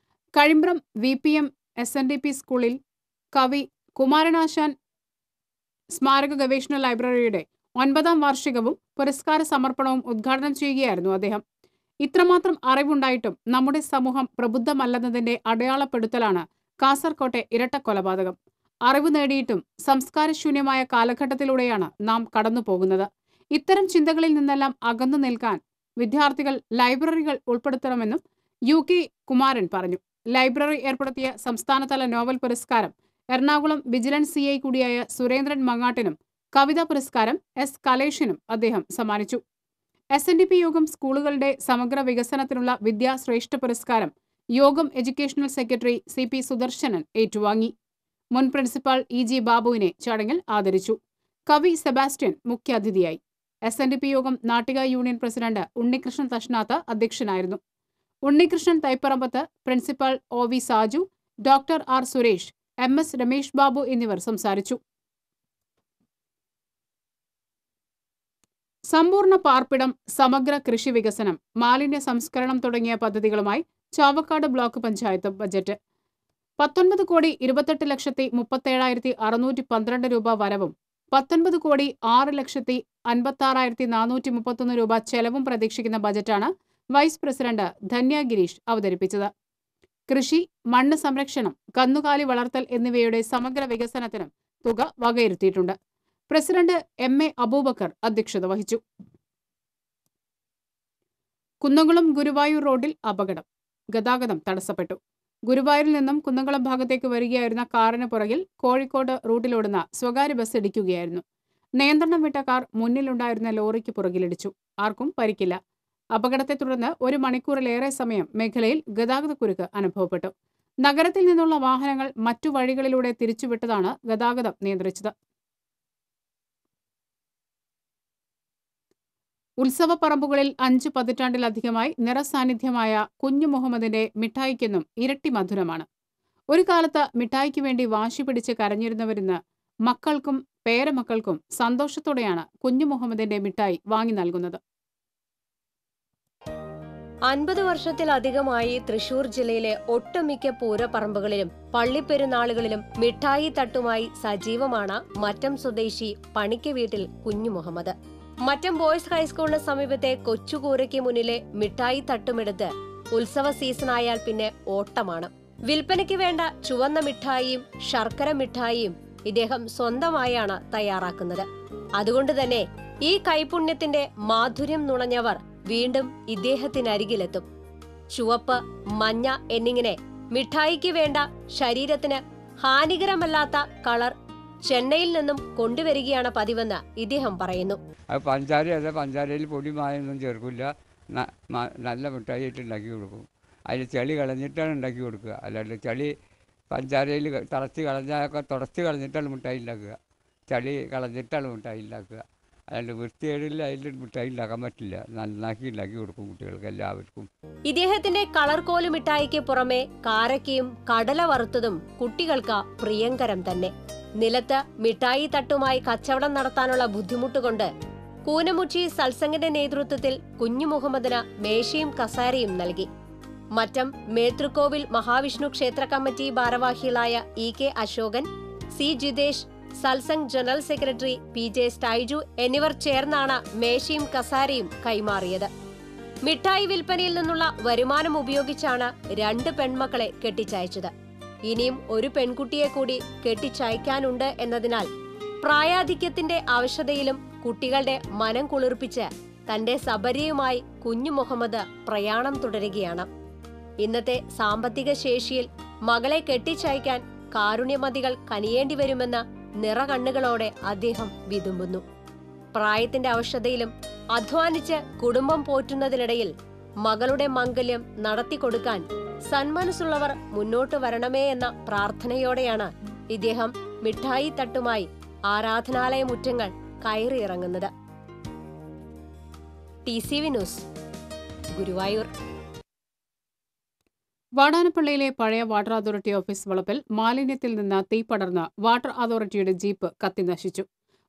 Kazhimbram VPM SNDP സ്കൂളിൽ കവി കുമാരനാശാൻ സ്മാരക ഗവേഷണ ലൈബ്രറിയുടെ 9ാം വാർഷികവും പുരസ്കാര സമർപ്പണവും ഉദ്ഘാടനം ചെയ്യുകയായിരുന്നു അദ്ദേഹം. ഇത്രമാത്രം അറിവുണ്ടായിട്ടും നമ്മുടെ സമൂഹം പ്രബുദ്ധമല്ലെന്നതിന്റെ അടയാളപ്പെടുത്തലാണ് കാസർകോട്ടെ ഇരട്ടക്കൊലപാതകം. അറിവ് നേടിയിട്ടും സംസ്കാരശൂന്യമായ കാലഘട്ടത്തിലൂടെയാണ് നാം കടന്നുപോകുന്നത്. ഇത്തരം ചിന്തകളിൽ നിന്നെല്ലാം അകന്നു നിൽക്കാൻ വിദ്യാർത്ഥികൾ ലൈബ്രറികൾ ഉൾപ്പെടുത്തണമെന്നും UK കുമാരൻ പറഞ്ഞു. ലൈബ്രറി ഏർപ്പെടുത്തിയ സംസ്ഥാനതല നോവൽ പുരസ്കാരം എറണാകുളം വിജിലൻസ് CI കൂടിയായ സുരേന്ദ്രൻ മങ്ങാട്ടിനും കവിതാ പുരസ്കാരം S കലേഷിനും അദ്ദേഹം സമ്മാനിച്ചു. SNDP യോഗം സ്കൂളുകളുടെ സമഗ്ര വികസനത്തിനുള്ള വിദ്യാശ്രേഷ്ഠ പുരസ്കാരം യോഗം എഡ്യൂക്കേഷണൽ സെക്രട്ടറി CP സുദർശനൻ ഏറ്റുവാങ്ങി. മുൻ പ്രിൻസിപ്പാൾ EG ബാബുവിനെ ചടങ്ങിൽ ആദരിച്ചു. കവി സെബാസ്റ്റ്യൻ മുഖ്യാതിഥിയായി. SNDP യോഗം നാട്ടിക യൂണിയൻ പ്രസിഡന്റ് ഉണ്ണികൃഷ്ണൻ തഷ്നാത്ത് അധ്യക്ഷനായിരുന്നു. Unnikrishnan Thaiparambath, principal OV Saju, doctor R Suresh, MS Ramesh Babu എന്നിവർ സംസാരിച്ചു. സമ്പൂർണ്ണ പാർപ്പിടം, സമഗ്ര കൃഷി വികസനം, മാലിന്യ സംസ്കരണം തുടങ്ങിയ പദ്ധതികളുമായി ചാവക്കാട് ബ്ലോക്ക് പഞ്ചായത്ത് ബജറ്റ്. 19,28,37,612 രൂപ വരവും 19,06,56,431 രൂപ ചെലവും പ്രതീക്ഷിക്കുന്ന ബജറ്റാണ് വൈസ് പ്രസിഡന്റ് ധന്യ ഗിരീഷ് അവതരിപ്പിച്ചത്. കൃഷി, മണ്ണ് സംരക്ഷണം, കന്നുകാലി വളർത്തൽ എന്നിവയുടെ സമഗ്ര വികസനത്തിനും തുക വകയിരുത്തിയിട്ടുണ്ട്. പ്രസിഡന്റ് MA അബൂബക്കർ അധ്യക്ഷത വഹിച്ചു. കുന്നംകുളം ഗുരുവായൂർ റോഡിൽ അപകടം. ഗതാഗതം തടസ്സപ്പെട്ടു. ഗുരുവായൂരിൽ നിന്നും കുന്നംകുളം ഭാഗത്തേക്ക് വരികയായിരുന്ന കാറിന് പുറകിൽ കോഴിക്കോട് റൂട്ടിലോടുന്ന സ്വകാര്യ ബസ് ഇടിക്കുകയായിരുന്നു. നിയന്ത്രണം വിട്ട കാർ മുന്നിലുണ്ടായിരുന്ന ലോറിക്ക് പുറകിലിടിച്ചു. ആർക്കും പരിക്കില്ല. അപകടത്തെ തുടർന്ന് 1 മണിക്കൂറിലേറെ സമയം മേഖലയിൽ ഗതാഗതക്കുരുക്ക് അനുഭവപ്പെട്ടു. നഗരത്തിൽ നിന്നുള്ള വാഹനങ്ങൾ മറ്റു വഴികളിലൂടെ തിരിച്ചുവിട്ടതാണ് ഗതാഗതം നിയന്ത്രിച്ചത്. ഉത്സവപ്പറമ്പുകളിൽ 5 പതിറ്റാണ്ടിലധികമായി നിറസാന്നിധ്യമായ കുഞ്ഞു മുഹമ്മദിന്റെ മിഠായിക്കെന്നും ഇരട്ടി മധുരമാണ്. ഒരു കാലത്ത് മിഠായിക്ക് വേണ്ടി വാശി പിടിച്ച് കരഞ്ഞിരുന്നവരിന്ന് മക്കൾക്കും പേരമക്കൾക്കും സന്തോഷത്തോടെയാണ് കുഞ്ഞു മുഹമ്മദിന്റെ മിഠായി വാങ്ങി നൽകുന്നത്. 50 വർഷത്തിലധികമായി തൃശൂർ ജില്ലയിലെ ഒട്ടുമിക്ക പൂരപ്പറമ്പുകളിലും പള്ളിപ്പെരുന്നാളുകളിലും മിഠായി തട്ടുമായി സജീവമാണ് മറ്റം സ്വദേശി പണിക്ക് വീട്ടിൽ കുഞ്ഞു മുഹമ്മദ്. മറ്റം ബോയ്സ് ഹൈസ്കൂളിന് സമീപത്തെ കൊച്ചുകൂരയ്ക്ക് മുന്നിലെ മിഠായി തട്ടുമെടുത്ത് ഉത്സവ സീസണായാൽ പിന്നെ ഓട്ടമാണ്. വിൽപ്പനയ്ക്ക് വേണ്ട ചുവന്ന മിഠായിയും ശർക്കര മിഠായിയും ഇദ്ദേഹം സ്വന്തമായാണ് തയ്യാറാക്കുന്നത്. അതുകൊണ്ട് തന്നെ ഈ കൈപുണ്യത്തിന്റെ മാധുര്യം നുണഞ്ഞവർ വീണ്ടും ഇദ്ദേഹത്തിനരികിലെത്തും. ചുവപ്പ്, മഞ്ഞ എന്നിങ്ങനെ മിഠായിക്ക് വേണ്ട ശരീരത്തിന് ഹാനികരമല്ലാത്ത കളർ ചെന്നൈയിൽ നിന്നും കൊണ്ടുവരികയാണ് പതിവെന്ന് ഇദ്ദേഹം പറയുന്നു. അത് പഞ്ചാരയല്ല, പഞ്ചാരയിൽ പൊടി മായൊന്നും ചേർക്കില്ല. നല്ല മിഠായിട്ട് ഉണ്ടാക്കി കൊടുക്കും. അതിൽ ചെളി കളഞ്ഞിട്ടാണ് ഉണ്ടാക്കി കൊടുക്കുക. അല്ലാണ്ട് ചെളി പഞ്ചാരയിൽ തിളച്ച് കളഞ്ഞാൽ തുടച്ച് കളഞ്ഞിട്ടാണ് മിഠായി ഉണ്ടാക്കുക. ചെളി കളഞ്ഞിട്ടാണ് മിഠായി ഉണ്ടാക്കുക. അല്ലാണ്ട് വൃത്തികേടില്ല അതിൽ മിഠായി ഉണ്ടാക്കാൻ പറ്റില്ല. നന്നാക്കി ഉണ്ടാക്കി കൊടുക്കും കുട്ടികൾക്ക് എല്ലാവർക്കും. ഇദ്ദേഹത്തിന്റെ കളർകോല് മിഠായിക്ക് പുറമെ കാരക്കയും കടല വറുത്തതും കുട്ടികൾക്ക് പ്രിയങ്കരം തന്നെ. നിലത്ത് മിഠായി തട്ടുമായി കച്ചവടം നടത്താനുള്ള ബുദ്ധിമുട്ടുകൊണ്ട് കൂനമുച്ചി സത്സംഗിന്റെ നേതൃത്വത്തിൽ കുഞ്ഞു മുഹമ്മദിന് മേശയും കസാരയും നൽകി. മറ്റം മേതൃക്കോവിൽ മഹാവിഷ്ണു ക്ഷേത്ര കമ്മിറ്റി ഭാരവാഹികളായ EK Ashokan, C Jithesh, Satsang general secretary PJ Stiju എന്നിവർ ചേർന്നാണ് മേശയും കസാരയും കൈമാറിയത്. മിഠായി വിൽപ്പനയിൽ നിന്നുള്ള വരുമാനം ഉപയോഗിച്ചാണ് 2 പെൺമക്കളെ കെട്ടിച്ചയച്ചത്. ഇനിയും ഒരു പെൺകുട്ടിയെ കൂടി കെട്ടിച്ചയക്കാനുണ്ട് എന്നതിനാൽ പ്രായാധിക്യത്തിന്റെ അവശതയിലും കുട്ടികളുടെ മനം കുളിർപ്പിച്ച് തന്റെ സബരിയുമായി കുഞ്ഞു മുഹമ്മദ് പ്രയാണം തുടരുകയാണ്. ഇന്നത്തെ സാമ്പത്തിക ശേഷിയിൽ മകളെ കെട്ടിച്ചയക്കാൻ കാരുണ്യമതികൾ കനിയേണ്ടി വരുമെന്ന് നിറകണ്ണുകളോടെ അദ്ദേഹം വിതുമ്പുന്നു. പ്രായത്തിന്റെ അവശതയിലും അധ്വാനിച്ച് കുടുംബം പോറ്റുന്നതിനിടയിൽ മകളുടെ മംഗല്യം നടത്തിക്കൊടുക്കാൻ സന്മനസ്സുള്ളവർ മുന്നോട്ട് വരണമേ എന്ന പ്രാർത്ഥനയോടെയാണ് ഇദ്ദേഹം മിഠായി തട്ടുമായി ആരാധനാലയ മുറ്റങ്ങൾ കയറിയിറങ്ങുന്നത്. TCV news, Guruvayur. വാടാനപ്പള്ളിയിലെ പഴയ വാട്ടർ അതോറിറ്റി ഓഫീസ് വളപ്പിൽ മാലിന്യത്തിൽ നിന്ന് തീ പടർന്ന് വാട്ടർ അതോറിറ്റിയുടെ ജീപ്പ് കത്തിനശിച്ചു.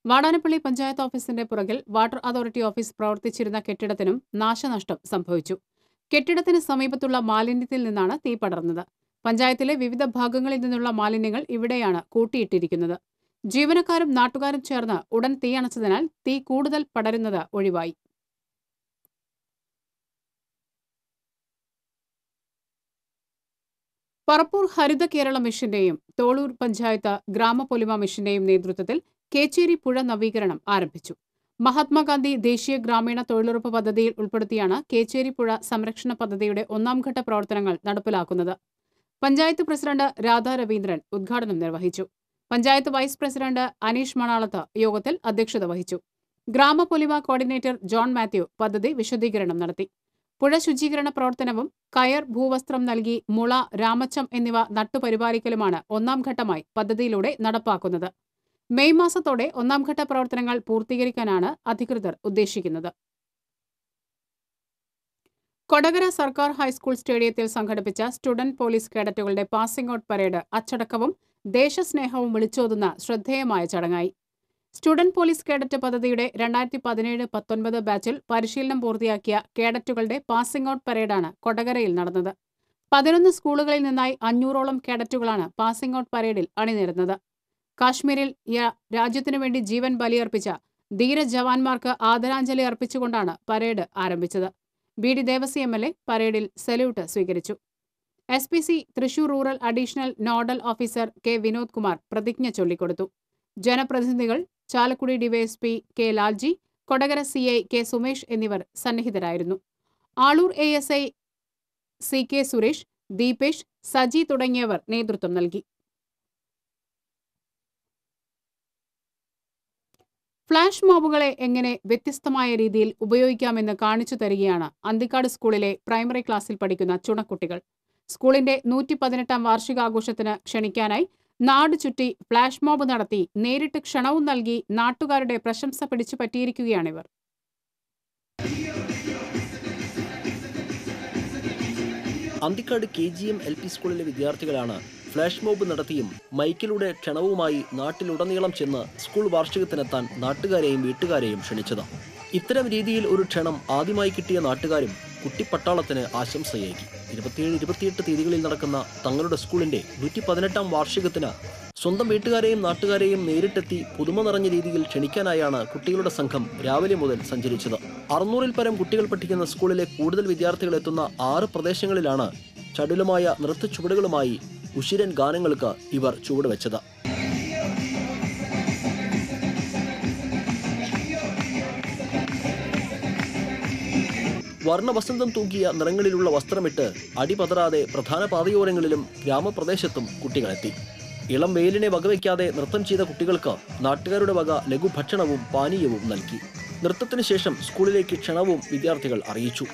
വാടാനപ്പള്ളി പഞ്ചായത്ത് ഓഫീസിന്റെ പുറകിൽ വാട്ടർ അതോറിറ്റി ഓഫീസ് പ്രവർത്തിച്ചിരുന്ന കെട്ടിടത്തിനും നാശനഷ്ടം സംഭവിച്ചു. കെട്ടിടത്തിന് സമീപത്തുള്ള മാലിന്യത്തിൽ നിന്നാണ് തീ പടർന്നത്. പഞ്ചായത്തിലെ വിവിധ ഭാഗങ്ങളിൽ നിന്നുള്ള മാലിന്യങ്ങൾ ഇവിടെയാണ് കൂട്ടിയിട്ടിരിക്കുന്നത്. ജീവനക്കാരും നാട്ടുകാരും ചേർന്ന് ഉടൻ തീയണച്ചതിനാൽ തീ കൂടുതൽ പടരുന്നത് ഒഴിവായി. പറപ്പൂർ ഹരിത കേരള മിഷന്റെയും തോളൂർ പഞ്ചായത്ത് ഗ്രാമപൊലിമ മിഷന്റെയും നേതൃത്വത്തിൽ കേച്ചേരി പുഴ നവീകരണം ആരംഭിച്ചു. മഹാത്മാഗാന്ധി ദേശീയ ഗ്രാമീണ തൊഴിലുറപ്പ് പദ്ധതിയിൽ ഉൾപ്പെടുത്തിയാണ് കേച്ചേരി പുഴ സംരക്ഷണ പദ്ധതിയുടെ 1ാംഘട്ട പ്രവർത്തനങ്ങൾ നടപ്പിലാക്കുന്നത്. പഞ്ചായത്ത് പ്രസിഡന്റ് രാധാ രവീന്ദ്രൻ ഉദ്ഘാടനം നിർവഹിച്ചു. പഞ്ചായത്ത് വൈസ് പ്രസിഡന്റ് അനീഷ് മണാളത്ത് യോഗത്തിൽ അധ്യക്ഷത വഹിച്ചു. ഗ്രാമപൊലിമ കോർഡിനേറ്റർ ജോൺ മാത്യു പദ്ധതി വിശദീകരണം നടത്തി. പുഴ ശുചീകരണ പ്രവർത്തനവും കയർ, ഭൂവസ്ത്രം നൽകി മുള, രാമച്ചം എന്നിവ നട്ടുപരിപാലിക്കലുമാണ് 1ാം ഘട്ടമായി പദ്ധതിയിലൂടെ നടപ്പാക്കുന്നത്. മെയ് മാസത്തോടെ 1ാം ഘട്ട പ്രവർത്തനങ്ങൾ പൂർത്തീകരിക്കാനാണ് അധികൃതർ ഉദ്ദേശിക്കുന്നത്. കൊടകര സർക്കാർ ഹൈസ്കൂൾ സ്റ്റേഡിയത്തിൽ സംഘടിപ്പിച്ച സ്റ്റുഡന്റ് പോലീസ് കേഡറ്റുകളുടെ പാസിംഗ് ഔട്ട് പരേഡ് അച്ചടക്കവും ദേശസ്നേഹവും വിളിച്ചോതുന്ന ശ്രദ്ധേയമായ ചടങ്ങായി. സ്റ്റുഡന്റ് പോലീസ് കേഡറ്റ് പദ്ധതിയുടെ 2017-19 ബാച്ചിൽ പരിശീലനം പൂർത്തിയാക്കിയ കേഡറ്റുകളുടെ പാസിംഗ് ഔട്ട് പരേഡാണ് കൊടകരയിൽ നടന്നത്. 11 സ്കൂളുകളിൽ നിന്നായി 500ഓളം കേഡറ്റുകളാണ് പാസിംഗ് ഔട്ട് പരേഡിൽ അണിനിരന്നത്. കാശ്മീരിൽ രാജ്യത്തിനു വേണ്ടി ജീവൻ ബലിയർപ്പിച്ച ധീര ജവാന്മാർക്ക് ആദരാഞ്ജലി അർപ്പിച്ചുകൊണ്ടാണ് പരേഡ് ആരംഭിച്ചത്. ബി ഡി ദേവസി MLA പരേഡിൽ സല്യൂട്ട് സ്വീകരിച്ചു. SPC Thrissur rural additional nodal officer K Vinod Kumar പ്രതിജ്ഞ ചൊല്ലിക്കൊടുത്തു. ജനപ്രതിനിധികൾ Chalakudy DYSP K Lalji, Kodakara CI K Sumesh എന്നിവർ സന്നിഹിതരായിരുന്നു. ആളൂർ ASI CK സുരേഷ്, ദീപേഷ്, സജി തുടങ്ങിയവർ നേതൃത്വം നൽകി. ഫ്ലാഷ് മോബുകളെ എങ്ങനെ വ്യത്യസ്തമായ രീതിയിൽ ഉപയോഗിക്കാമെന്ന് കാണിച്ചു തരികയാണ് അന്തിക്കാട് സ്കൂളിലെ പ്രൈമറി ക്ലാസ്സിൽ പഠിക്കുന്ന ചുണക്കുട്ടികൾ. സ്കൂളിന്റെ 118ാം വാർഷികാഘോഷത്തിന് ക്ഷണിക്കാനായി നാട് ചുറ്റി ഫ്ലാഷ് മോബ് നടത്തി നേരിട്ട് ക്ഷണവും നൽകി നാട്ടുകാരുടെ പ്രശംസ പിടിച്ചു പറ്റിയിരിക്കുകയാണിവർ. അന്തിക്കാട് KGM LP സ്കൂളിലെ വിദ്യാർത്ഥികളാണ് ഫ്ലാഷ് മോബ് നടത്തിയും മൈക്കിലൂടെ ക്ഷണവുമായി നാട്ടിലുടനീളം ചെന്ന് സ്കൂൾ വാർഷികത്തിനെത്താൻ നാട്ടുകാരെയും വീട്ടുകാരെയും ക്ഷണിച്ചത്. ഇത്തരം രീതിയിൽ ഒരു ക്ഷണം ആദ്യമായി കിട്ടിയ നാട്ടുകാരും കുട്ടിപ്പട്ടാളത്തിന് ആശംസയേകി. 27-28 തീയതികളിൽ നടക്കുന്ന തങ്ങളുടെ സ്കൂളിന്റെ 118ാം വാർഷികത്തിന് സ്വന്തം വീട്ടുകാരെയും നാട്ടുകാരെയും നേരിട്ടെത്തി പുതുമ നിറഞ്ഞ രീതിയിൽ ക്ഷണിക്കാനായാണ് കുട്ടികളുടെ സംഘം രാവിലെ മുതൽ സഞ്ചരിച്ചത്. 600-ൽ പരം കുട്ടികൾ പഠിക്കുന്ന സ്കൂളിലെ കൂടുതൽ വിദ്യാർത്ഥികൾ എത്തുന്ന 6 പ്രദേശങ്ങളിലാണ് ചടുലമായ നൃത്ത ചുവടുകളുമായി ഉശിരൻ ഗാനങ്ങൾക്ക് ഇവർ ചുവടുവെച്ചത്. വർണ്ണവസന്തം തൂക്കിയ നിറങ്ങളിലുള്ള വസ്ത്രമിട്ട് അടിപതറാതെ പ്രധാന പാതയോരങ്ങളിലും ഗ്രാമപ്രദേശത്തും കുട്ടികളെത്തി. ഇളം വെയിലിനെ വകവയ്ക്കാതെ നൃത്തം ചെയ്ത കുട്ടികൾക്ക് നാട്ടുകാരുടെ വക ലഘുഭക്ഷണവും പാനീയവും നൽകി. നൃത്തത്തിന് ശേഷം സ്കൂളിലേക്ക് ക്ഷണവും വിദ്യാർത്ഥികൾ അറിയിച്ചു.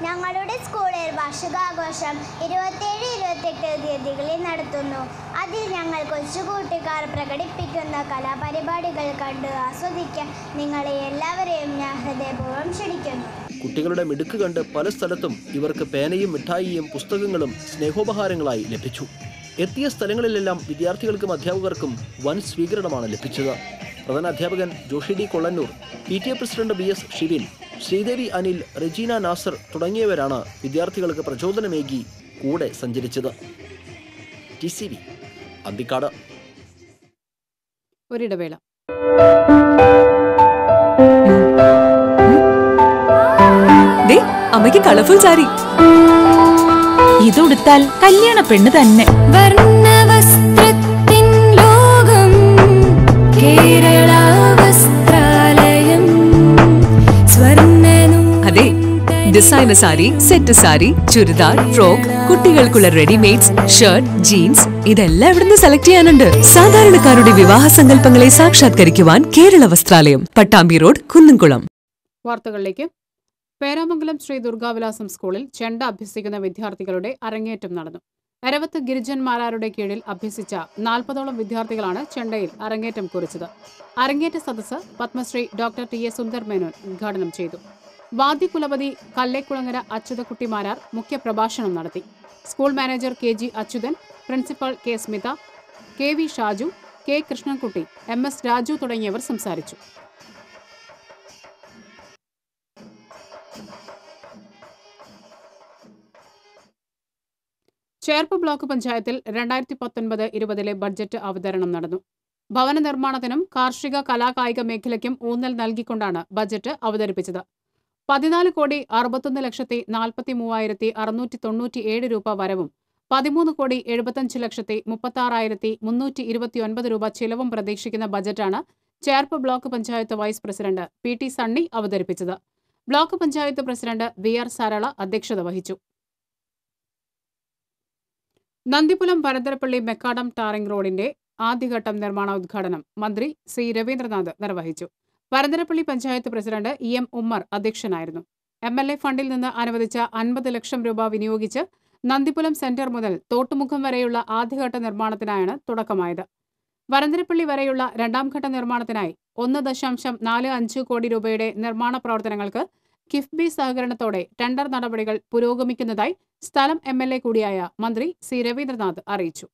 ഞങ്ങളുടെ സ്കൂളിൽ വാർഷികാഘോഷം 27-28 തീയതികളിൽ നടത്തുന്നു. അതിൽ ഞങ്ങൾ കൊച്ചുകൂട്ടുകാർ പ്രകടിപ്പിക്കുന്ന കലാപരിപാടികൾ കണ്ട് ആസ്വദിക്കാൻ നിങ്ങളെ എല്ലാവരെയും ഞാൻ ഹൃദയപൂർവ്വം ക്ഷണിക്കുന്നു. കുട്ടികളുടെ മിടുക്ക് കണ്ട് പല സ്ഥലത്തും ഇവർക്ക് പേനയും മിഠായിയും പുസ്തകങ്ങളും സ്നേഹോപഹാരങ്ങളായി ലഭിച്ചു. എത്തിയ സ്ഥലങ്ങളിലെല്ലാം വിദ്യാർത്ഥികൾക്കും അധ്യാപകർക്കും വൻ സ്വീകരണമാണ് ലഭിച്ചത്. പ്രധാനാധ്യാപകൻ Joshi D Kollannur, PTA president BS Shivin, Sreedevi Anil, Regina Nasar തുടങ്ങിയവരാണ് വിദ്യാർത്ഥികൾക്ക് പ്രചോദനമേകി കൂടെ സഞ്ചരിച്ചത്. TCV അന്തിക്കാട്. ഒരിടവേള. അമ്മയ്ക്ക് കളർഫുൾ സാരി ഇതുടുത്താൽ കല്യാണ പെണ്ണ് തന്നെ. അതെ, designer sari, set sari, churidar, frock, കുട്ടികൾക്കുള്ള റെഡിമെയ്ഡ്സ്, ഷർട്ട്, ജീൻസ് ഇതെല്ലാം ഇവിടുന്ന് സെലക്ട് ചെയ്യാനുണ്ട്. സാധാരണക്കാരുടെ വിവാഹ സങ്കല്പങ്ങളെ സാക്ഷാത്കരിക്കുവാൻ കേരള വസ്ത്രാലയം, പട്ടാമ്പി റോഡ്, കുന്നംകുളം. വാർത്തകളിലേക്ക്. പേരാമംഗലം ശ്രീ ദുർഗാവിലാസം സ്കൂളിൽ ചെണ്ട അഭ്യസിക്കുന്ന വിദ്യാർത്ഥികളുടെ അരങ്ങേറ്റം നടന്നു. അരവത്ത് ഗിരിജന്മാരാരുടെ കീഴിൽ അഭ്യസിച്ച 40ഓളം വിദ്യാർത്ഥികളാണ് ചെണ്ടയിൽ അരങ്ങേറ്റം കുറിച്ചത്. അരങ്ങേറ്റ സദസ്സ് Padmashri doctor T A Sundar Menon ഉദ്ഘാടനം ചെയ്തു. വാദ്യകുലപതി കല്ലേക്കുളങ്ങര അച്യുതക്കുട്ടിമാരാർ മുഖ്യപ്രഭാഷണം നടത്തി. School manager KG Achuthan, principal K Smitha, KV Shaju, K Krishnankutty, MS Raju തുടങ്ങിയവർ സംസാരിച്ചു. ചേർപ്പ് ബ്ലോക്ക് പഞ്ചായത്തിൽ 2019-20 ബഡ്ജറ്റ് അവതരണം നടന്നു. ഭവന നിർമ്മാണത്തിനും കാർഷിക കലാകായിക മേഖലയ്ക്കും ഊന്നൽ നൽകിക്കൊണ്ടാണ് ബജറ്റ് അവതരിപ്പിച്ചത്. 14,40,43,697 രൂപ വരവും 13,75,36,329 രൂപ ചിലവും പ്രതീക്ഷിക്കുന്ന ബജറ്റാണ് Cherpu block panchayat vice president PT Sunny അവതരിപ്പിച്ചത്. Block panchayat president VR Sarala അധ്യക്ഷത വഹിച്ചു. നന്ദിപുലം പരന്തരപ്പള്ളി മെക്കാഡം ടാറിംഗ് റോഡിന്റെ ആദ്യഘട്ടം നിർമ്മാണ ഉദ്ഘാടനം മന്ത്രി സി രവീന്ദ്രനാഥ് നിർവഹിച്ചു. പരന്തരപ്പള്ളി പഞ്ചായത്ത് പ്രസിഡന്റ് EM ഉമ്മർ അധ്യക്ഷനായിരുന്നു. MLA ഫണ്ടിൽ നിന്ന് അനുവദിച്ച 50 ലക്ഷം രൂപ വിനിയോഗിച്ച് നന്ദിപുലം സെന്റർ മുതൽ തോട്ടുമുഖം വരെയുള്ള ആദ്യഘട്ട നിർമ്മാണത്തിനായാണ് തുടക്കമായത്. വരന്തരപ്പള്ളി വരെയുള്ള രണ്ടാംഘട്ട നിർമ്മാണത്തിനായി 1.45 കോടി രൂപയുടെ നിർമ്മാണ പ്രവർത്തനങ്ങൾക്ക് കിഫ്ബി സഹകരണത്തോടെ ടെൻഡർ നടപടികൾ പുരോഗമിക്കുന്നതായി സ്ഥലം MLA കൂടിയായ മന്ത്രി സി രവീന്ദ്രനാഥ് അറിയിച്ചു.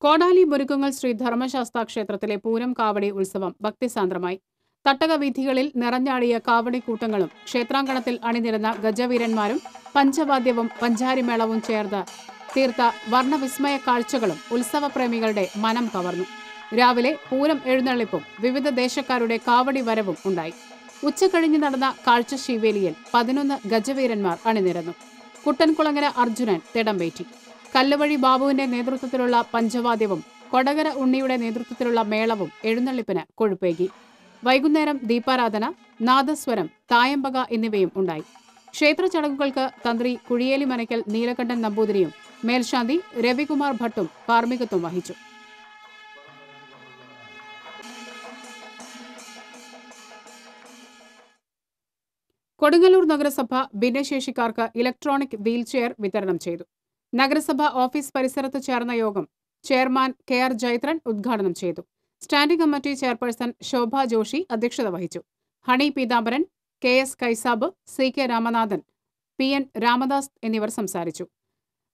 കോടാലി മുരുക്കുങ്ങൽ ശ്രീ ധർമ്മശാസ്താ ക്ഷേത്രത്തിലെ പൂരം കാവടി ഉത്സവം ഭക്തിസാന്ദ്രമായി. തട്ടക വീഥികളിൽ നിറഞ്ഞാടിയ കാവടിക്കൂട്ടങ്ങളും ക്ഷേത്രാങ്കണത്തിൽ അണിനിരന്ന ഗജവീരന്മാരും പഞ്ചവാദ്യവും പഞ്ചാരിമേളവും ചേർത്ത് തീർത്ത വർണ്ണവിസ്മയ കാഴ്ചകളും ഉത്സവപ്രേമികളുടെ മനം കവർന്നു. രാവിലെ പൂരം എഴുന്നള്ളിപ്പും വിവിധ ദേശക്കാരുടെ കാവടി വരവും ഉണ്ടായി. ഉച്ചകഴിഞ്ഞ് നടന്ന കാഴ്ചശീവേലിയിൽ 11 ഗജവീരന്മാർ അണിനിരന്നു. കുട്ടൻകുളങ്ങര അർജുനൻ തിടംപേറ്റി. കല്ലുവഴി ബാബുവിന്റെ നേതൃത്വത്തിലുള്ള പഞ്ചവാദ്യവും കൊടകര ഉണ്ണിയുടെ നേതൃത്വത്തിലുള്ള മേളവും എഴുന്നള്ളിപ്പിന് കൊഴുപ്പേകി. വൈകുന്നേരം ദീപാരാധന, നാദസ്വരം, തായമ്പക എന്നിവയും ഉണ്ടായി. ക്ഷേത്ര ചടങ്ങുകൾക്ക് തന്ത്രി കുഴിയേലി മനയ്ക്കൽ നീലകണ്ഠൻ നമ്പൂതിരിയും മേൽശാന്തി രവികുമാർ ഭട്ടും കാർമ്മികത്വം വഹിച്ചു. കൊടുങ്ങല്ലൂർ നഗരസഭ ഭിന്നശേഷിക്കാർക്ക് ഇലക്ട്രോണിക് വീൽചെയർ വിതരണം ചെയ്തു. നഗരസഭ ഓഫീസ് പരിസരത്ത് ചേർന്ന യോഗം ചെയർമാൻ KR ജൈത്രൻ ഉദ്ഘാടനം ചെയ്തു. Standing committee chairperson Shobha Joshi അധ്യക്ഷത വഹിച്ചു. Honey Peethambaran, KS Kaisab, CK Ramanathan, PN Ramadas എന്നിവർ സംസാരിച്ചു.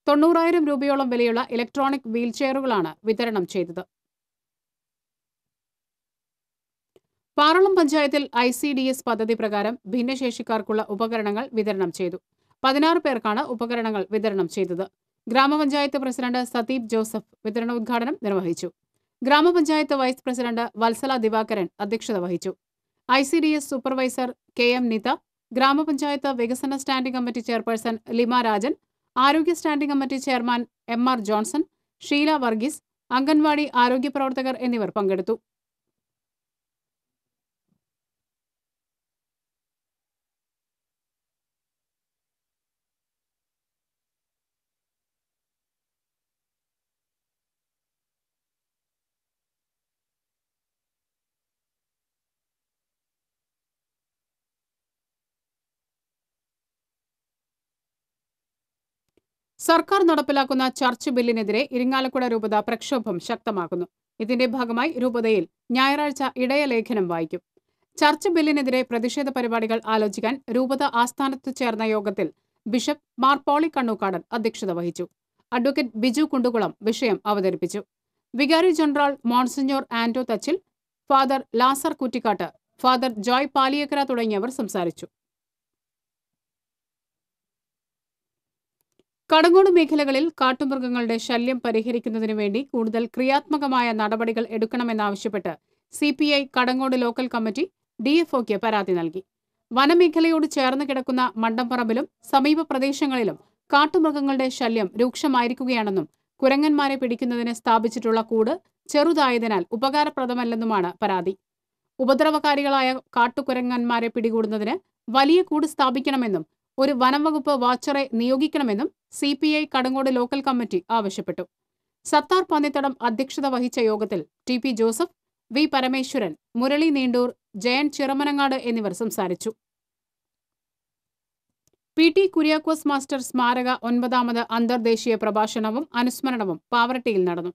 90,000 രൂപയോളം വിലയുള്ള ഇലക്ട്രോണിക് വീൽചെയറുകളാണ് വിതരണം ചെയ്തത്. പാറളം പഞ്ചായത്തിൽ ICDS പദ്ധതി പ്രകാരം ഭിന്നശേഷിക്കാർക്കുള്ള ഉപകരണങ്ങൾ വിതരണം ചെയ്തു. 16 പേർക്കാണ് ഉപകരണങ്ങൾ വിതരണം ചെയ്തത്. ഗ്രാമപഞ്ചായത്ത് പ്രസിഡന്റ് സതീപ് ജോസഫ് വിതരണോദ്ഘാടനം നിർവഹിച്ചു. ഗ്രാമപഞ്ചായത്ത് വൈസ് പ്രസിഡന്റ് വത്സല ദിവാകരൻ അധ്യക്ഷത വഹിച്ചു. ICDS സൂപ്പർവൈസർ KM നിത, ഗ്രാമപഞ്ചായത്ത് വികസന standing committee chairperson Lima Rajan, ആരോഗ്യ standing committee chairman MR Johnson, Sheela Varghese, anganwadi ആരോഗ്യ പ്രവർത്തകർ എന്നിവർ പങ്കെടുത്തു. സർക്കാർ നടപ്പിലാക്കുന്ന ചർച്ച് ബില്ലിനെതിരെ ഇരിങ്ങാലക്കുട രൂപത പ്രക്ഷോഭം ശക്തമാക്കുന്നു. ഇതിന്റെ ഭാഗമായി രൂപതയിൽ ഞായറാഴ്ച ഇടയലേഖനം വായിക്കും. ചർച്ച് ബില്ലിനെതിരെ പ്രതിഷേധ പരിപാടികൾ ആലോചിക്കാൻ രൂപത ആസ്ഥാനത്ത് ചേർന്ന യോഗത്തിൽ ബിഷപ്പ് മാർ പോളി കണ്ണൂക്കാടൻ അധ്യക്ഷത വഹിച്ചു. അഡ്വക്കേറ്റ് ബിജു കുണ്ടുകുളം വിഷയം അവതരിപ്പിച്ചു. വികാരി general monsignor Anto Thachil, father Lazar Kuttikkatt, father Joy Paliyakkara തുടങ്ങിയവർ സംസാരിച്ചു. കടങ്ങോട് മേഖലകളിൽ കാട്ടുമൃഗങ്ങളുടെ ശല്യം പരിഹരിക്കുന്നതിനു വേണ്ടി കൂടുതൽ ക്രിയാത്മകമായ നടപടികൾ എടുക്കണമെന്നാവശ്യപ്പെട്ട് CPI കടങ്ങോട് ലോക്കൽ കമ്മിറ്റി DFOയ്ക്ക് പരാതി നൽകി. വനമേഖലയോട് ചേർന്ന് കിടക്കുന്ന മണ്ടംപറമ്പിലും സമീപ പ്രദേശങ്ങളിലും കാട്ടുമൃഗങ്ങളുടെ ശല്യം രൂക്ഷമായിരിക്കുകയാണെന്നും കുരങ്ങന്മാരെ പിടിക്കുന്നതിന് സ്ഥാപിച്ചിട്ടുള്ള കൂട് ചെറുതായതിനാൽ ഉപകാരപ്രദമല്ലെന്നുമാണ് പരാതി. ഉപദ്രവകാരികളായ കാട്ടുകുരങ്ങന്മാരെ പിടികൂടുന്നതിന് വലിയ കൂട് സ്ഥാപിക്കണമെന്നും ഒരു വനംവകുപ്പ് വാച്ചറെ നിയോഗിക്കണമെന്നും CPI കടങ്ങോട് ലോക്കൽ കമ്മിറ്റി ആവശ്യപ്പെട്ടു. സത്താർ പന്നിത്തടം അധ്യക്ഷത വഹിച്ച യോഗത്തിൽ TP Joseph, V Parameswaran, Murali Neendoor, Jayan Chiramanangad എന്നിവർ സംസാരിച്ചു. PT കുര്യാക്കോസ് മാസ്റ്റർ സ്മാരക 9ാമത് അന്തർദേശീയ പ്രഭാഷണവും അനുസ്മരണവും പാവറട്ടിയിൽ നടന്നു.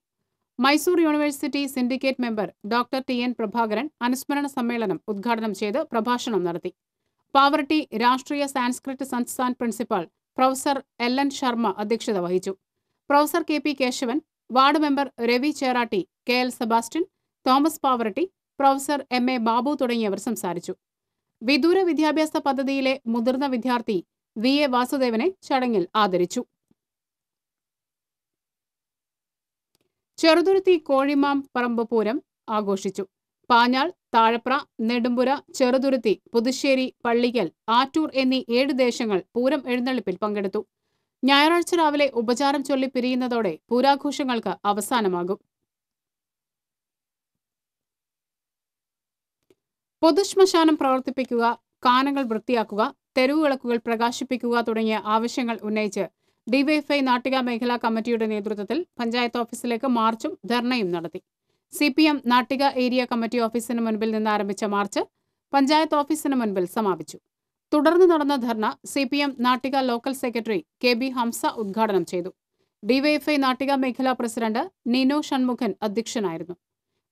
Mysore university syndicate member doctor TN Prabhakaran അനുസ്മരണ സമ്മേളനം ഉദ്ഘാടനം ചെയ്ത് പ്രഭാഷണം നടത്തി. Pavaratty Rashtriya Sanskrit Sansthan principal professor LN Sharma അധ്യക്ഷത വഹിച്ചു. Professor KP Kesavan, ward member Ravi Cheratty, KL Sebastian, Thomas Pavaratty, professor MA Babu തുടങ്ങിയവർ സംസാരിച്ചു. വിദൂര വിദ്യാഭ്യാസ പദ്ധതിയിലെ മുതിർന്ന വിദ്യാർത്ഥി VA വാസുദേവനെ ചടങ്ങിൽ ആദരിച്ചു. ചെറുതുരുത്തി കോഴിമാം പറമ്പ് പൂരം ആഘോഷിച്ചു. പാഞ്ഞാൾ, താഴപ്ര, നെടുമ്പുര, ചെറുതുരുത്തി, പുതുശ്ശേരി, പള്ളിക്കൽ, ആറ്റൂർ എന്നീ 7 ദേശങ്ങൾ പൂരം എഴുന്നള്ളിപ്പിൽ പങ്കെടുത്തു. ഞായറാഴ്ച രാവിലെ ഉപചാരം ചൊല്ലി പിരിയുന്നതോടെ പൂരാഘോഷങ്ങൾക്ക് അവസാനമാകും. പൊതുശ്മശാനം പ്രവർത്തിപ്പിക്കുക, കാനകൾ വൃത്തിയാക്കുക, തെരുവുവിളക്കുകൾ പ്രകാശിപ്പിക്കുക തുടങ്ങിയ ആവശ്യങ്ങൾ ഉന്നയിച്ച് ഡിവൈഎഫ്ഐ നാട്ടിക മേഖലാ കമ്മിറ്റിയുടെ നേതൃത്വത്തിൽ പഞ്ചായത്ത് ഓഫീസിലേക്ക് മാർച്ചും ധർണയും നടത്തി. CPM നാട്ടിക ഏരിയ കമ്മിറ്റി ഓഫീസിന് മുൻപിൽ നിന്ന് ആരംഭിച്ച മാർച്ച് പഞ്ചായത്ത് ഓഫീസിന് മുൻപിൽ സമാപിച്ചു. തുടർന്ന് നടന്ന ധർണ CPM Nattika local secretary KB Hamsa ഉദ്ഘാടനം ചെയ്തു. ഡിവൈഎഫ്ഐ നാട്ടിക മേഖലാ പ്രസിഡന്റ് നിനോ ഷൺമുഖൻ അധ്യക്ഷനായിരുന്നു.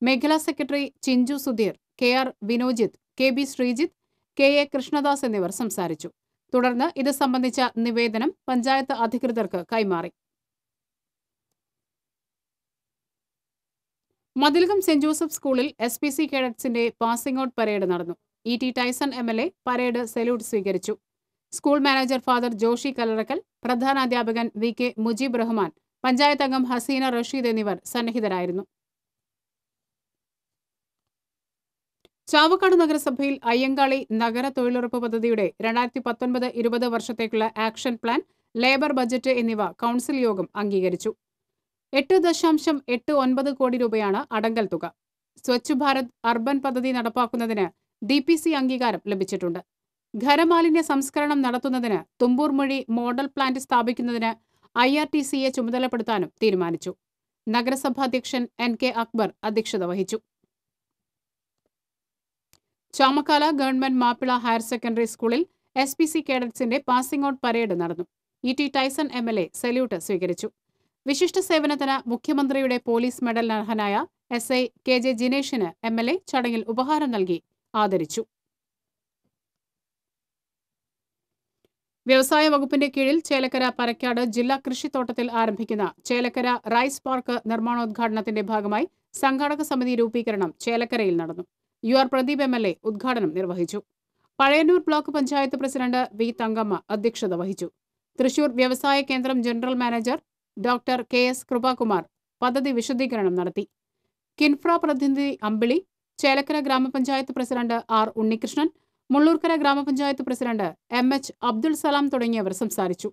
മേഖലാ secretary Chinchu Sudheer, KR Vinojith, KB Sreejith, KA Krishnadas എന്നിവർ സംസാരിച്ചു. തുടർന്ന് ഇത് സംബന്ധിച്ച നിവേദനം പഞ്ചായത്ത് അധികൃതർക്ക് കൈമാറി. മതിലകം സെന്റ് ജോസഫ് സ്കൂളിൽ SPC കേഡറ്റ്സിന്റെ പാസിംഗ് ഔട്ട് പരേഡ് നടന്നു. ET Tyson MLA parade salute സ്വീകരിച്ചു. School manager father Joshi Kallarakkal, പ്രധാനാധ്യാപകൻ VK മുജീബ് റഹ്മാൻ, പഞ്ചായത്ത് അംഗം ഹസീന റഷീദ് എന്നിവർ സന്നിഹിതരായിരുന്നു. ചാവക്കാട് നഗരസഭയിൽ അയ്യങ്കാളി നഗര തൊഴിലുറപ്പ് പദ്ധതിയുടെ 2019-20 വർഷത്തേക്കുള്ള ആക്ഷൻ പ്ലാൻ, ലേബർ ബജറ്റ് എന്നിവ കൗൺസിൽ യോഗം അംഗീകരിച്ചു. 8.89 കോടി രൂപയാണ് അടങ്കൽ തുക. സ്വച്ഛ് ഭാരത് അർബൻ പദ്ധതി നടപ്പാക്കുന്നതിന് DPC അംഗീകാരം ലഭിച്ചിട്ടുണ്ട്. ഖരമാലിന്യ സംസ്കരണം നടത്തുന്നതിന് തുമ്പൂർമൊഴി മോഡൽ പ്ലാന്റ് സ്ഥാപിക്കുന്നതിന് IRTCയെ ചുമതലപ്പെടുത്താനും തീരുമാനിച്ചു. നഗരസഭാധ്യക്ഷൻ NK അക്ബർ അധ്യക്ഷത വഹിച്ചു. Chamakkala government Mappila higher secondary സ്കൂളിൽ SPC കേഡറ്റ്സിന്റെ പാസിംഗ് ഔട്ട് പരേഡ് നടന്നു. ET ടൈസൺ MLA സല്യൂട്ട് സ്വീകരിച്ചു. വിശിഷ്ട സേവനത്തിന് മുഖ്യമന്ത്രിയുടെ പോലീസ് മെഡൽ അർഹനായ SI KJ ജിനേഷിന് MLA ചടങ്ങിൽ ഉപഹാരം നൽകി ആദരിച്ചു. വ്യവസായ വകുപ്പിന്റെ കീഴിൽ ചേലക്കര പരക്കാട് ജില്ലാ കൃഷിത്തോട്ടത്തിൽ ആരംഭിക്കുന്ന ചേലക്കര റൈസ് പാർക്ക് നിർമ്മാണോദ്ഘാടനത്തിന്റെ ഭാഗമായി സംഘാടക സമിതി രൂപീകരണം ചേലക്കരയിൽ നടന്നു. UR പ്രദീപ് MLA ഉദ്ഘാടനം നിർവഹിച്ചു. Pazhayannur block panchayat president V Thankamma അധ്യക്ഷത വഹിച്ചു. തൃശൂർ വ്യവസായ കേന്ദ്രം ജനറൽ മാനേജർ ഡോക്ടർ KS കൃപാകുമാർ പദ്ധതി വിശദീകരണം നടത്തി. കിൻഫ്ര പ്രതിനിധി അമ്പിളി, ചേലക്കര ഗ്രാമപഞ്ചായത്ത് പ്രസിഡന്റ് R ഉണ്ണികൃഷ്ണൻ, മുള്ളൂർക്കര ഗ്രാമപഞ്ചായത്ത് പ്രസിഡന്റ് MH അബ്ദുൾ സലാം തുടങ്ങിയവർ സംസാരിച്ചു.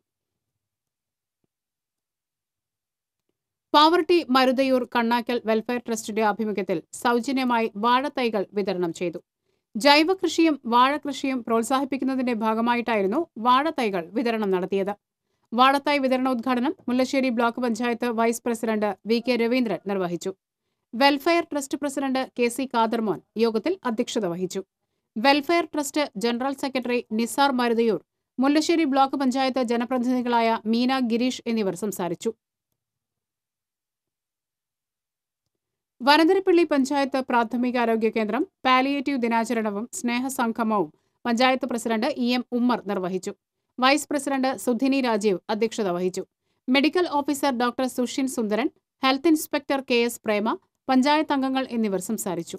പാവർട്ടി മരുതയൂർ കണ്ണാക്കൽ വെൽഫെയർ ട്രസ്റ്റിന്റെ ആഭിമുഖ്യത്തിൽ സൗജന്യമായി വാഴത്തൈകൾ വിതരണം ചെയ്തു. ജൈവ കൃഷിയും വാഴകൃഷിയും പ്രോത്സാഹിപ്പിക്കുന്നതിന്റെ ഭാഗമായിട്ടായിരുന്നു വാഴത്തൈകൾ വിതരണം നടത്തിയത്. വാഴത്തൈ വിതരണോദ്ഘാടനം Mullassery block panchayat vice president VK Raveendran നിർവഹിച്ചു. Welfare trust president KC Kadarmon യോഗത്തിൽ അധ്യക്ഷത വഹിച്ചു. Welfare trust general secretary Nisar Maruthayur, Mullassery block panchayat ജനപ്രതിനിധികളായ മീന ഗിരീഷ് എന്നിവർ സംസാരിച്ചു. വനന്തരപ്പള്ളി പഞ്ചായത്ത് പ്രാഥമികാരോഗ്യ കേന്ദ്രം പാലിയേറ്റീവ് ദിനാചരണവും സ്നേഹസംഗമവും പഞ്ചായത്ത് പ്രസിഡന്റ് EM ഉമ്മർ നിർവഹിച്ചു. വൈസ് പ്രസിഡന്റ് സുധിനി രാജീവ് അധ്യക്ഷത വഹിച്ചു. Medical officer doctor Sushin Sundaran, health inspector KS Prema, panchayat അംഗങ്ങൾ എന്നിവർ സംസാരിച്ചു.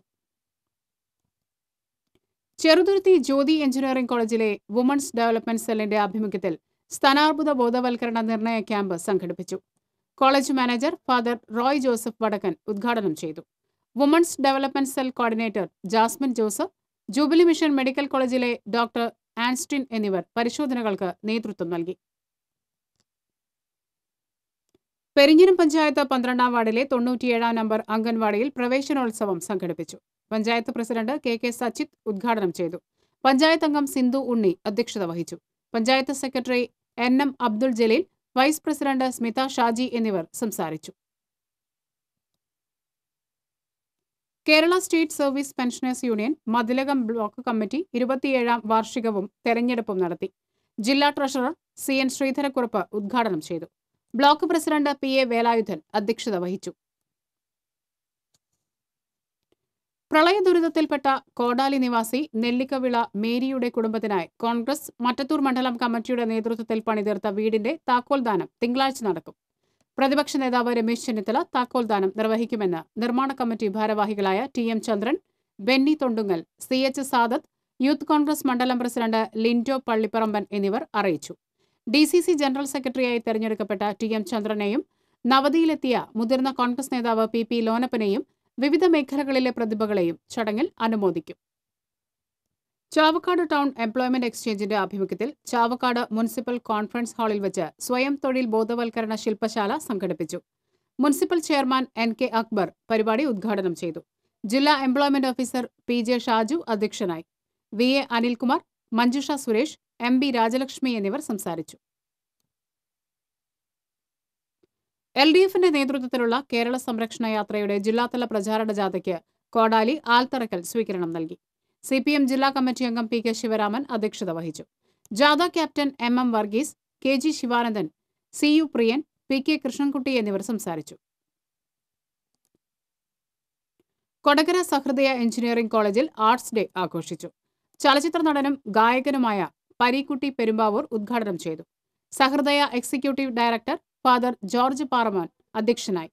ചെറുതുരുത്തി ജ്യോതി എഞ്ചിനീയറിംഗ് കോളേജിലെ വുമൺസ് ഡെവലപ്മെന്റ് സെല്ലിന്റെ ആഭിമുഖ്യത്തിൽ സ്ഥാനാർബുദ ബോധവൽക്കരണ നിർണയ ക്യാമ്പ് സംഘടിപ്പിച്ചു. College manager father Roy Joseph Vadakkan ഉദ്ഘാടനം ചെയ്തു. Women's development cell coordinator Jasmine Joseph, jubilee mission medical കോളേജിലെ ഡോക്ടർ ആൻസ്റ്റിൻ എന്നിവർ പരിശോധനകൾക്ക് നേതൃത്വം നൽകി. പെരിഞ്ഞനം പഞ്ചായത്ത് 12-ാം വാർഡിലെ 97-ാം നമ്പർ അംഗൻവാടിയിൽ പ്രവേശനോത്സവം സംഘടിപ്പിച്ചു. പഞ്ചായത്ത് പ്രസിഡന്റ് KK സച്ചിത് ഉദ്ഘാടനം ചെയ്തു. പഞ്ചായത്ത് അംഗം സിന്ധു ഉണ്ണി അധ്യക്ഷത വഹിച്ചു. Panchayat secretary NM Abdul Jaleel, vice president Smitha Shaji എന്നിവർ സംസാരിച്ചു. Kerala state service pensioners union Mathilakam block committee 27-ാം വാർഷികവും തെരഞ്ഞെടുപ്പും നടത്തി. ജില്ലാ ട്രഷറർ CN ശ്രീധരക്കുറുപ്പ് ഉദ്ഘാടനം ചെയ്തു. ബ്ലോക്ക് പ്രസിഡന്റ് PA വേലായുധൻ അധ്യക്ഷത വഹിച്ചു. പ്രളയദുരിതത്തിൽപ്പെട്ട കോടാലി നിവാസി നെല്ലിക്കവിള മേരിയുടെ കുടുംബത്തിനായി കോൺഗ്രസ് മറ്റത്തൂർ മണ്ഡലം കമ്മിറ്റിയുടെ നേതൃത്വത്തിൽ പണിതീർത്ത വീടിന്റെ താക്കോൽദാനം തിങ്കളാഴ്ച നടക്കും. പ്രതിപക്ഷ നേതാവ് രമേശ് ചെന്നിത്തല താക്കോൽദാനം നിർവഹിക്കുമെന്ന് നിർമ്മാണ കമ്മിറ്റി ഭാരവാഹികളായ TM ചന്ദ്രൻ, ബെന്നി തൊണ്ടുങ്ങൽ, CH സാദത്ത്, യൂത്ത് കോൺഗ്രസ് മണ്ഡലം പ്രസിഡന്റ് ലിൻഡോ പള്ളിപ്പറമ്പൻ എന്നിവർ അറിയിച്ചു. DCC ജനറൽ സെക്രട്ടറിയായി തെരഞ്ഞെടുക്കപ്പെട്ട TM ചന്ദ്രനെയും നവതിയിലെത്തിയ മുതിർന്ന കോൺഗ്രസ് നേതാവ് PP ലോനപ്പനെയും വിവിധ മേഖലകളിലെ പ്രതിഭകളെയും ചടങ്ങിൽ അനുമോദിക്കും. ചാവക്കാട് ടൗൺ എംപ്ലോയ്മെന്റ് എക്സ്ചേഞ്ചിന്റെ ആഭിമുഖ്യത്തിൽ ചാവക്കാട് മുനിസിപ്പൽ കോൺഫറൻസ് ഹാളിൽ വെച്ച് സ്വയം തൊഴിൽ ബോധവൽക്കരണ ശില്പശാല സംഘടിപ്പിച്ചു. മുനിസിപ്പൽ ചെയർമാൻ NK അക്ബർ പരിപാടി ഉദ്ഘാടനം ചെയ്തു. ജില്ലാ എംപ്ലോയ്മെന്റ് ഓഫീസർ PJ ഷാജു അധ്യക്ഷനായി. VA അനിൽകുമാർ, മഞ്ജുഷ സുരേഷ്, MB രാജലക്ഷ്മി എന്നിവർ സംസാരിച്ചു. LDFന്റെ നേതൃത്വത്തിലുള്ള കേരള സംരക്ഷണ യാത്രയുടെ ജില്ലാതല പ്രചാരണ ജാഥയ്ക്ക് കോടാലി ആൽത്തറക്കൽ സ്വീകരണം നൽകി. CPM ജില്ലാ കമ്മിറ്റി അംഗം PK ശിവരാമൻ അധ്യക്ഷത വഹിച്ചു. ജാഥ captain MM Varghese, KG Sivanandan, CU Priyan, PK Krishnankutty എന്നിവർ സംസാരിച്ചു. കൊടകര സഹൃദയ എഞ്ചിനീയറിംഗ് കോളേജിൽ ആർട്സ് ഡേ ആഘോഷിച്ചു. ചലച്ചിത്ര നടനും ഗായകനുമായ പരീക്കുട്ടി പെരുമ്പാവൂർ ഉദ്ഘാടനം ചെയ്തു. Sahrdaya executive director father George Paramon അധ്യക്ഷനായി.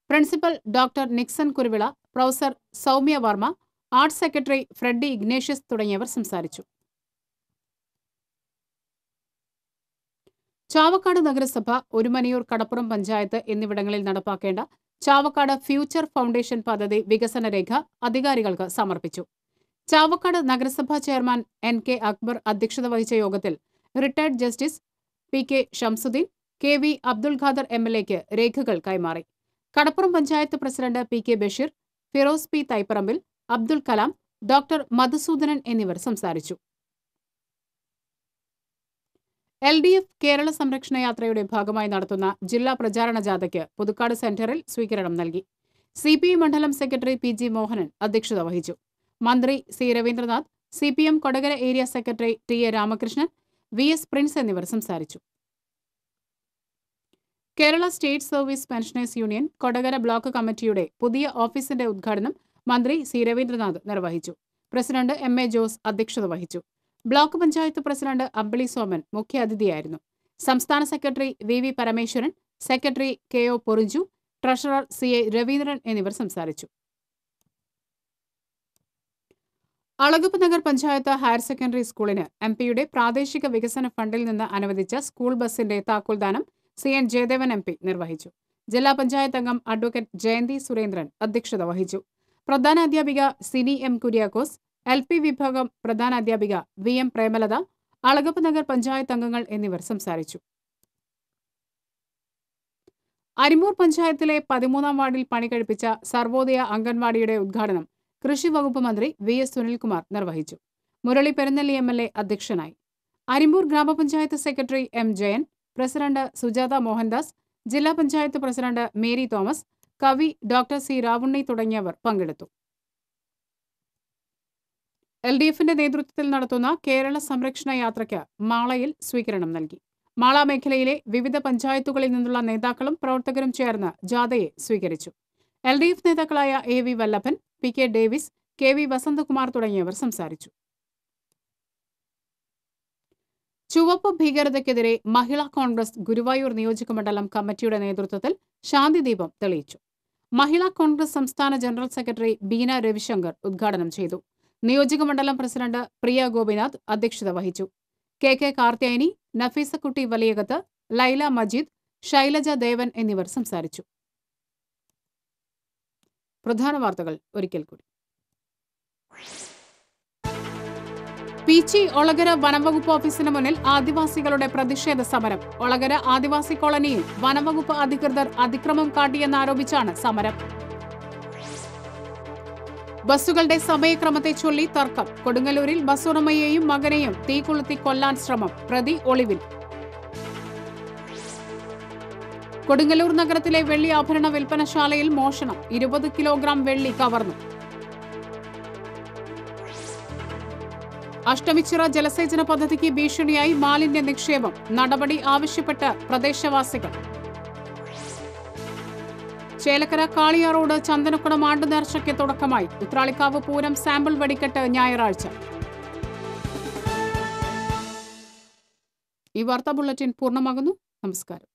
Principal doctor Nixon Kuruvila, professor Soumya Varma, arts secretary Freddy Ignatius തുടങ്ങിയവർ സംസാരിച്ചു. ചാവക്കാട് നഗരസഭ, ഒരുമനിയൂർ, കടപ്പുറം പഞ്ചായത്ത് എന്നിവിടങ്ങളിൽ നടപ്പാക്കേണ്ട ചാവക്കാട് ഫ്യൂച്ചർ ഫൗണ്ടേഷൻ പദ്ധതി വികസന രേഖ അധികാരികൾക്ക് സമർപ്പിച്ചു. ചാവക്കാട് നഗരസഭാ ചെയർമാൻ NK അക്ബർ അധ്യക്ഷത വഹിച്ച യോഗത്തിൽ retired justice PK Shamsuddin, KV Abdul Khader MLAക്ക് രേഖകൾ കൈമാറി. Kadappuram panchayat president PK Basheer, Firoz P Thaiparambil, Abdul Kalam, doctor Madhusoodanan എന്നിവർ സംസാരിച്ചു. LDF കേരള സംരക്ഷണ യാത്രയുടെ ഭാഗമായി നടത്തുന്ന ജില്ലാ പ്രചാരണ ജാഥയ്ക്ക് പുതുക്കാട് സെന്ററിൽ സ്വീകരണം നൽകി. CPI മണ്ഡലം സെക്രട്ടറി PG മോഹനൻ അധ്യക്ഷത വഹിച്ചു. മന്ത്രി C Raveendranath, CPM Kodakara area secretary TA Ramakrishnan, VS Prince എന്നിവർ സംസാരിച്ചു. Kerala state service pensioners union Kodakara block കമ്മിറ്റിയുടെ പുതിയ ഓഫീസിന്റെ ഉദ്ഘാടനം മന്ത്രി C രവീന്ദ്രനാഥ് നിർവഹിച്ചു. പ്രസിഡന്റ് MA ജോസ് അധ്യക്ഷത വഹിച്ചു. ബ്ലോക്ക് പഞ്ചായത്ത് പ്രസിഡന്റ് അമ്പിളി സോമൻ മുഖ്യാതിഥിയായിരുന്നു. സംസ്ഥാന secretary VV Parameswaran, secretary KO Porinju, treasurer CA Raveendran എന്നിവർ സംസാരിച്ചു. അളഗപ്പ് നഗർ പഞ്ചായത്ത് ഹയർ സെക്കൻഡറി സ്കൂളിന് MP-യുടെ പ്രാദേശിക വികസന ഫണ്ടിൽ നിന്ന് അനുവദിച്ച സ്കൂൾ ബസിന്റെ താക്കോൽദാനം CN ജയദേവൻ MP നിർവഹിച്ചു. ജില്ലാ പഞ്ചായത്ത് അംഗം അഡ്വക്കേറ്റ് ജയന്തി സുരേന്ദ്രൻ അധ്യക്ഷത വഹിച്ചു. പ്രധാന അധ്യാപിക സിനി M കുര്യാക്കോസ്, LP വിഭാഗം പ്രധാന അധ്യാപിക VM പ്രേമലത, അളഗപ്പ് നഗർ പഞ്ചായത്ത് അംഗങ്ങൾ എന്നിവർ സംസാരിച്ചു. അരിമ്പൂർ പഞ്ചായത്തിലെ 13-ാം വാർഡിൽ പണി കഴിപ്പിച്ച സർവോദയ അംഗൻവാടിയുടെ ഉദ്ഘാടനം കൃഷി വകുപ്പ് മന്ത്രി VS സുനിൽകുമാർ നിർവഹിച്ചു. മുരളി പെരുന്നെല്ലി MLA അധ്യക്ഷനായി. അരിമ്പൂർ ഗ്രാമപഞ്ചായത്ത് secretary M Jayan, president Sujatha Mohandas, ജില്ലാ പഞ്ചായത്ത് പ്രസിഡന്റ് മേരി തോമസ്, കവി ഡോക്ടർ C രാവുണ്ണി തുടങ്ങിയവർ പങ്കെടുത്തു. LDFന്റെ നേതൃത്വത്തിൽ നടത്തുന്ന കേരള സംരക്ഷണ യാത്രയ്ക്ക് മാളയിൽ സ്വീകരണം നൽകി. മാള മേഖലയിലെ വിവിധ പഞ്ചായത്തുകളിൽ നിന്നുള്ള നേതാക്കളും പ്രവർത്തകരും ചേർന്ന് ജാഥയെ സ്വീകരിച്ചു. LDF നേതാക്കളായ AV വല്ലഭൻ, PK ഡേവിസ്, KV വസന്തകുമാർ തുടങ്ങിയവർ സംസാരിച്ചു. ചുവപ്പ് ഭീകരതയ്ക്കെതിരെ മഹിളാ കോൺഗ്രസ് ഗുരുവായൂർ നിയോജകമണ്ഡലം കമ്മിറ്റിയുടെ നേതൃത്വത്തിൽ ശാന്തിദീപം തെളിയിച്ചു. മഹിളാ കോൺഗ്രസ് സംസ്ഥാന ജനറൽ സെക്രട്ടറി ബീന രവിശങ്കർ ഉദ്ഘാടനം ചെയ്തു. നിയോജകമണ്ഡലം പ്രസിഡന്റ് പ്രിയ ഗോപിനാഥ് അധ്യക്ഷത വഹിച്ചു. KK കാർത്തിയായനി, നഫീസക്കുട്ടി വലിയകത്ത്, ലൈല മജീദ്, ശൈലജ ദേവൻ എന്നിവർ സംസാരിച്ചു. പ്രധാന വാർത്തകൾ ഒരിക്കൽ കൂടി. പീച്ചി ഒളകര വനംവകുപ്പ് ഓഫീസിന് മുന്നിൽ ആദിവാസികളുടെ പ്രതിഷേധ സമരം. ഒളകര ആദിവാസി കോളനിയിൽ വനംവകുപ്പ് അധികൃതർ അതിക്രമം കാട്ടിയെന്നാരോപിച്ചാണ് സമരം. ബസ്സുകളുടെ സമയക്രമത്തെ ചൊല്ലി തർക്കം. കൊടുങ്ങല്ലൂരിൽ ബസ്സുടമയെയും മകനെയും തീ കൊളുത്തി കൊല്ലാൻ ശ്രമം. പ്രതി ഒളിവിൽ. കൊടുങ്ങല്ലൂർ നഗരത്തിലെ വെള്ളി ആഭരണ വിൽപ്പനശാലയിൽ മോഷണം. 20 കിലോഗ്രാം വെള്ളി കവർന്നു. അഷ്ടമിച്ചിറ ജലസേചന പദ്ധതിക്ക് ഭീഷണിയായി മാലിന്യ നിക്ഷേപം. നടപടി ആവശ്യപ്പെട്ട് പ്രദേശവാസികൾ. ചേലക്കര കാളിയാറോഡ് ചന്ദനക്കുടം ആണ്ടുനേർച്ചയ്ക്ക് തുടക്കമായി. ഉത്രാളിക്കാവ് പൂരം സാമ്പിൾ വെടിക്കെട്ട് ഞായറാഴ്ച. ഈ വാർത്താ ബുള്ളറ്റിൻ പൂർണ്ണമാകുന്നു. നമസ്കാരം.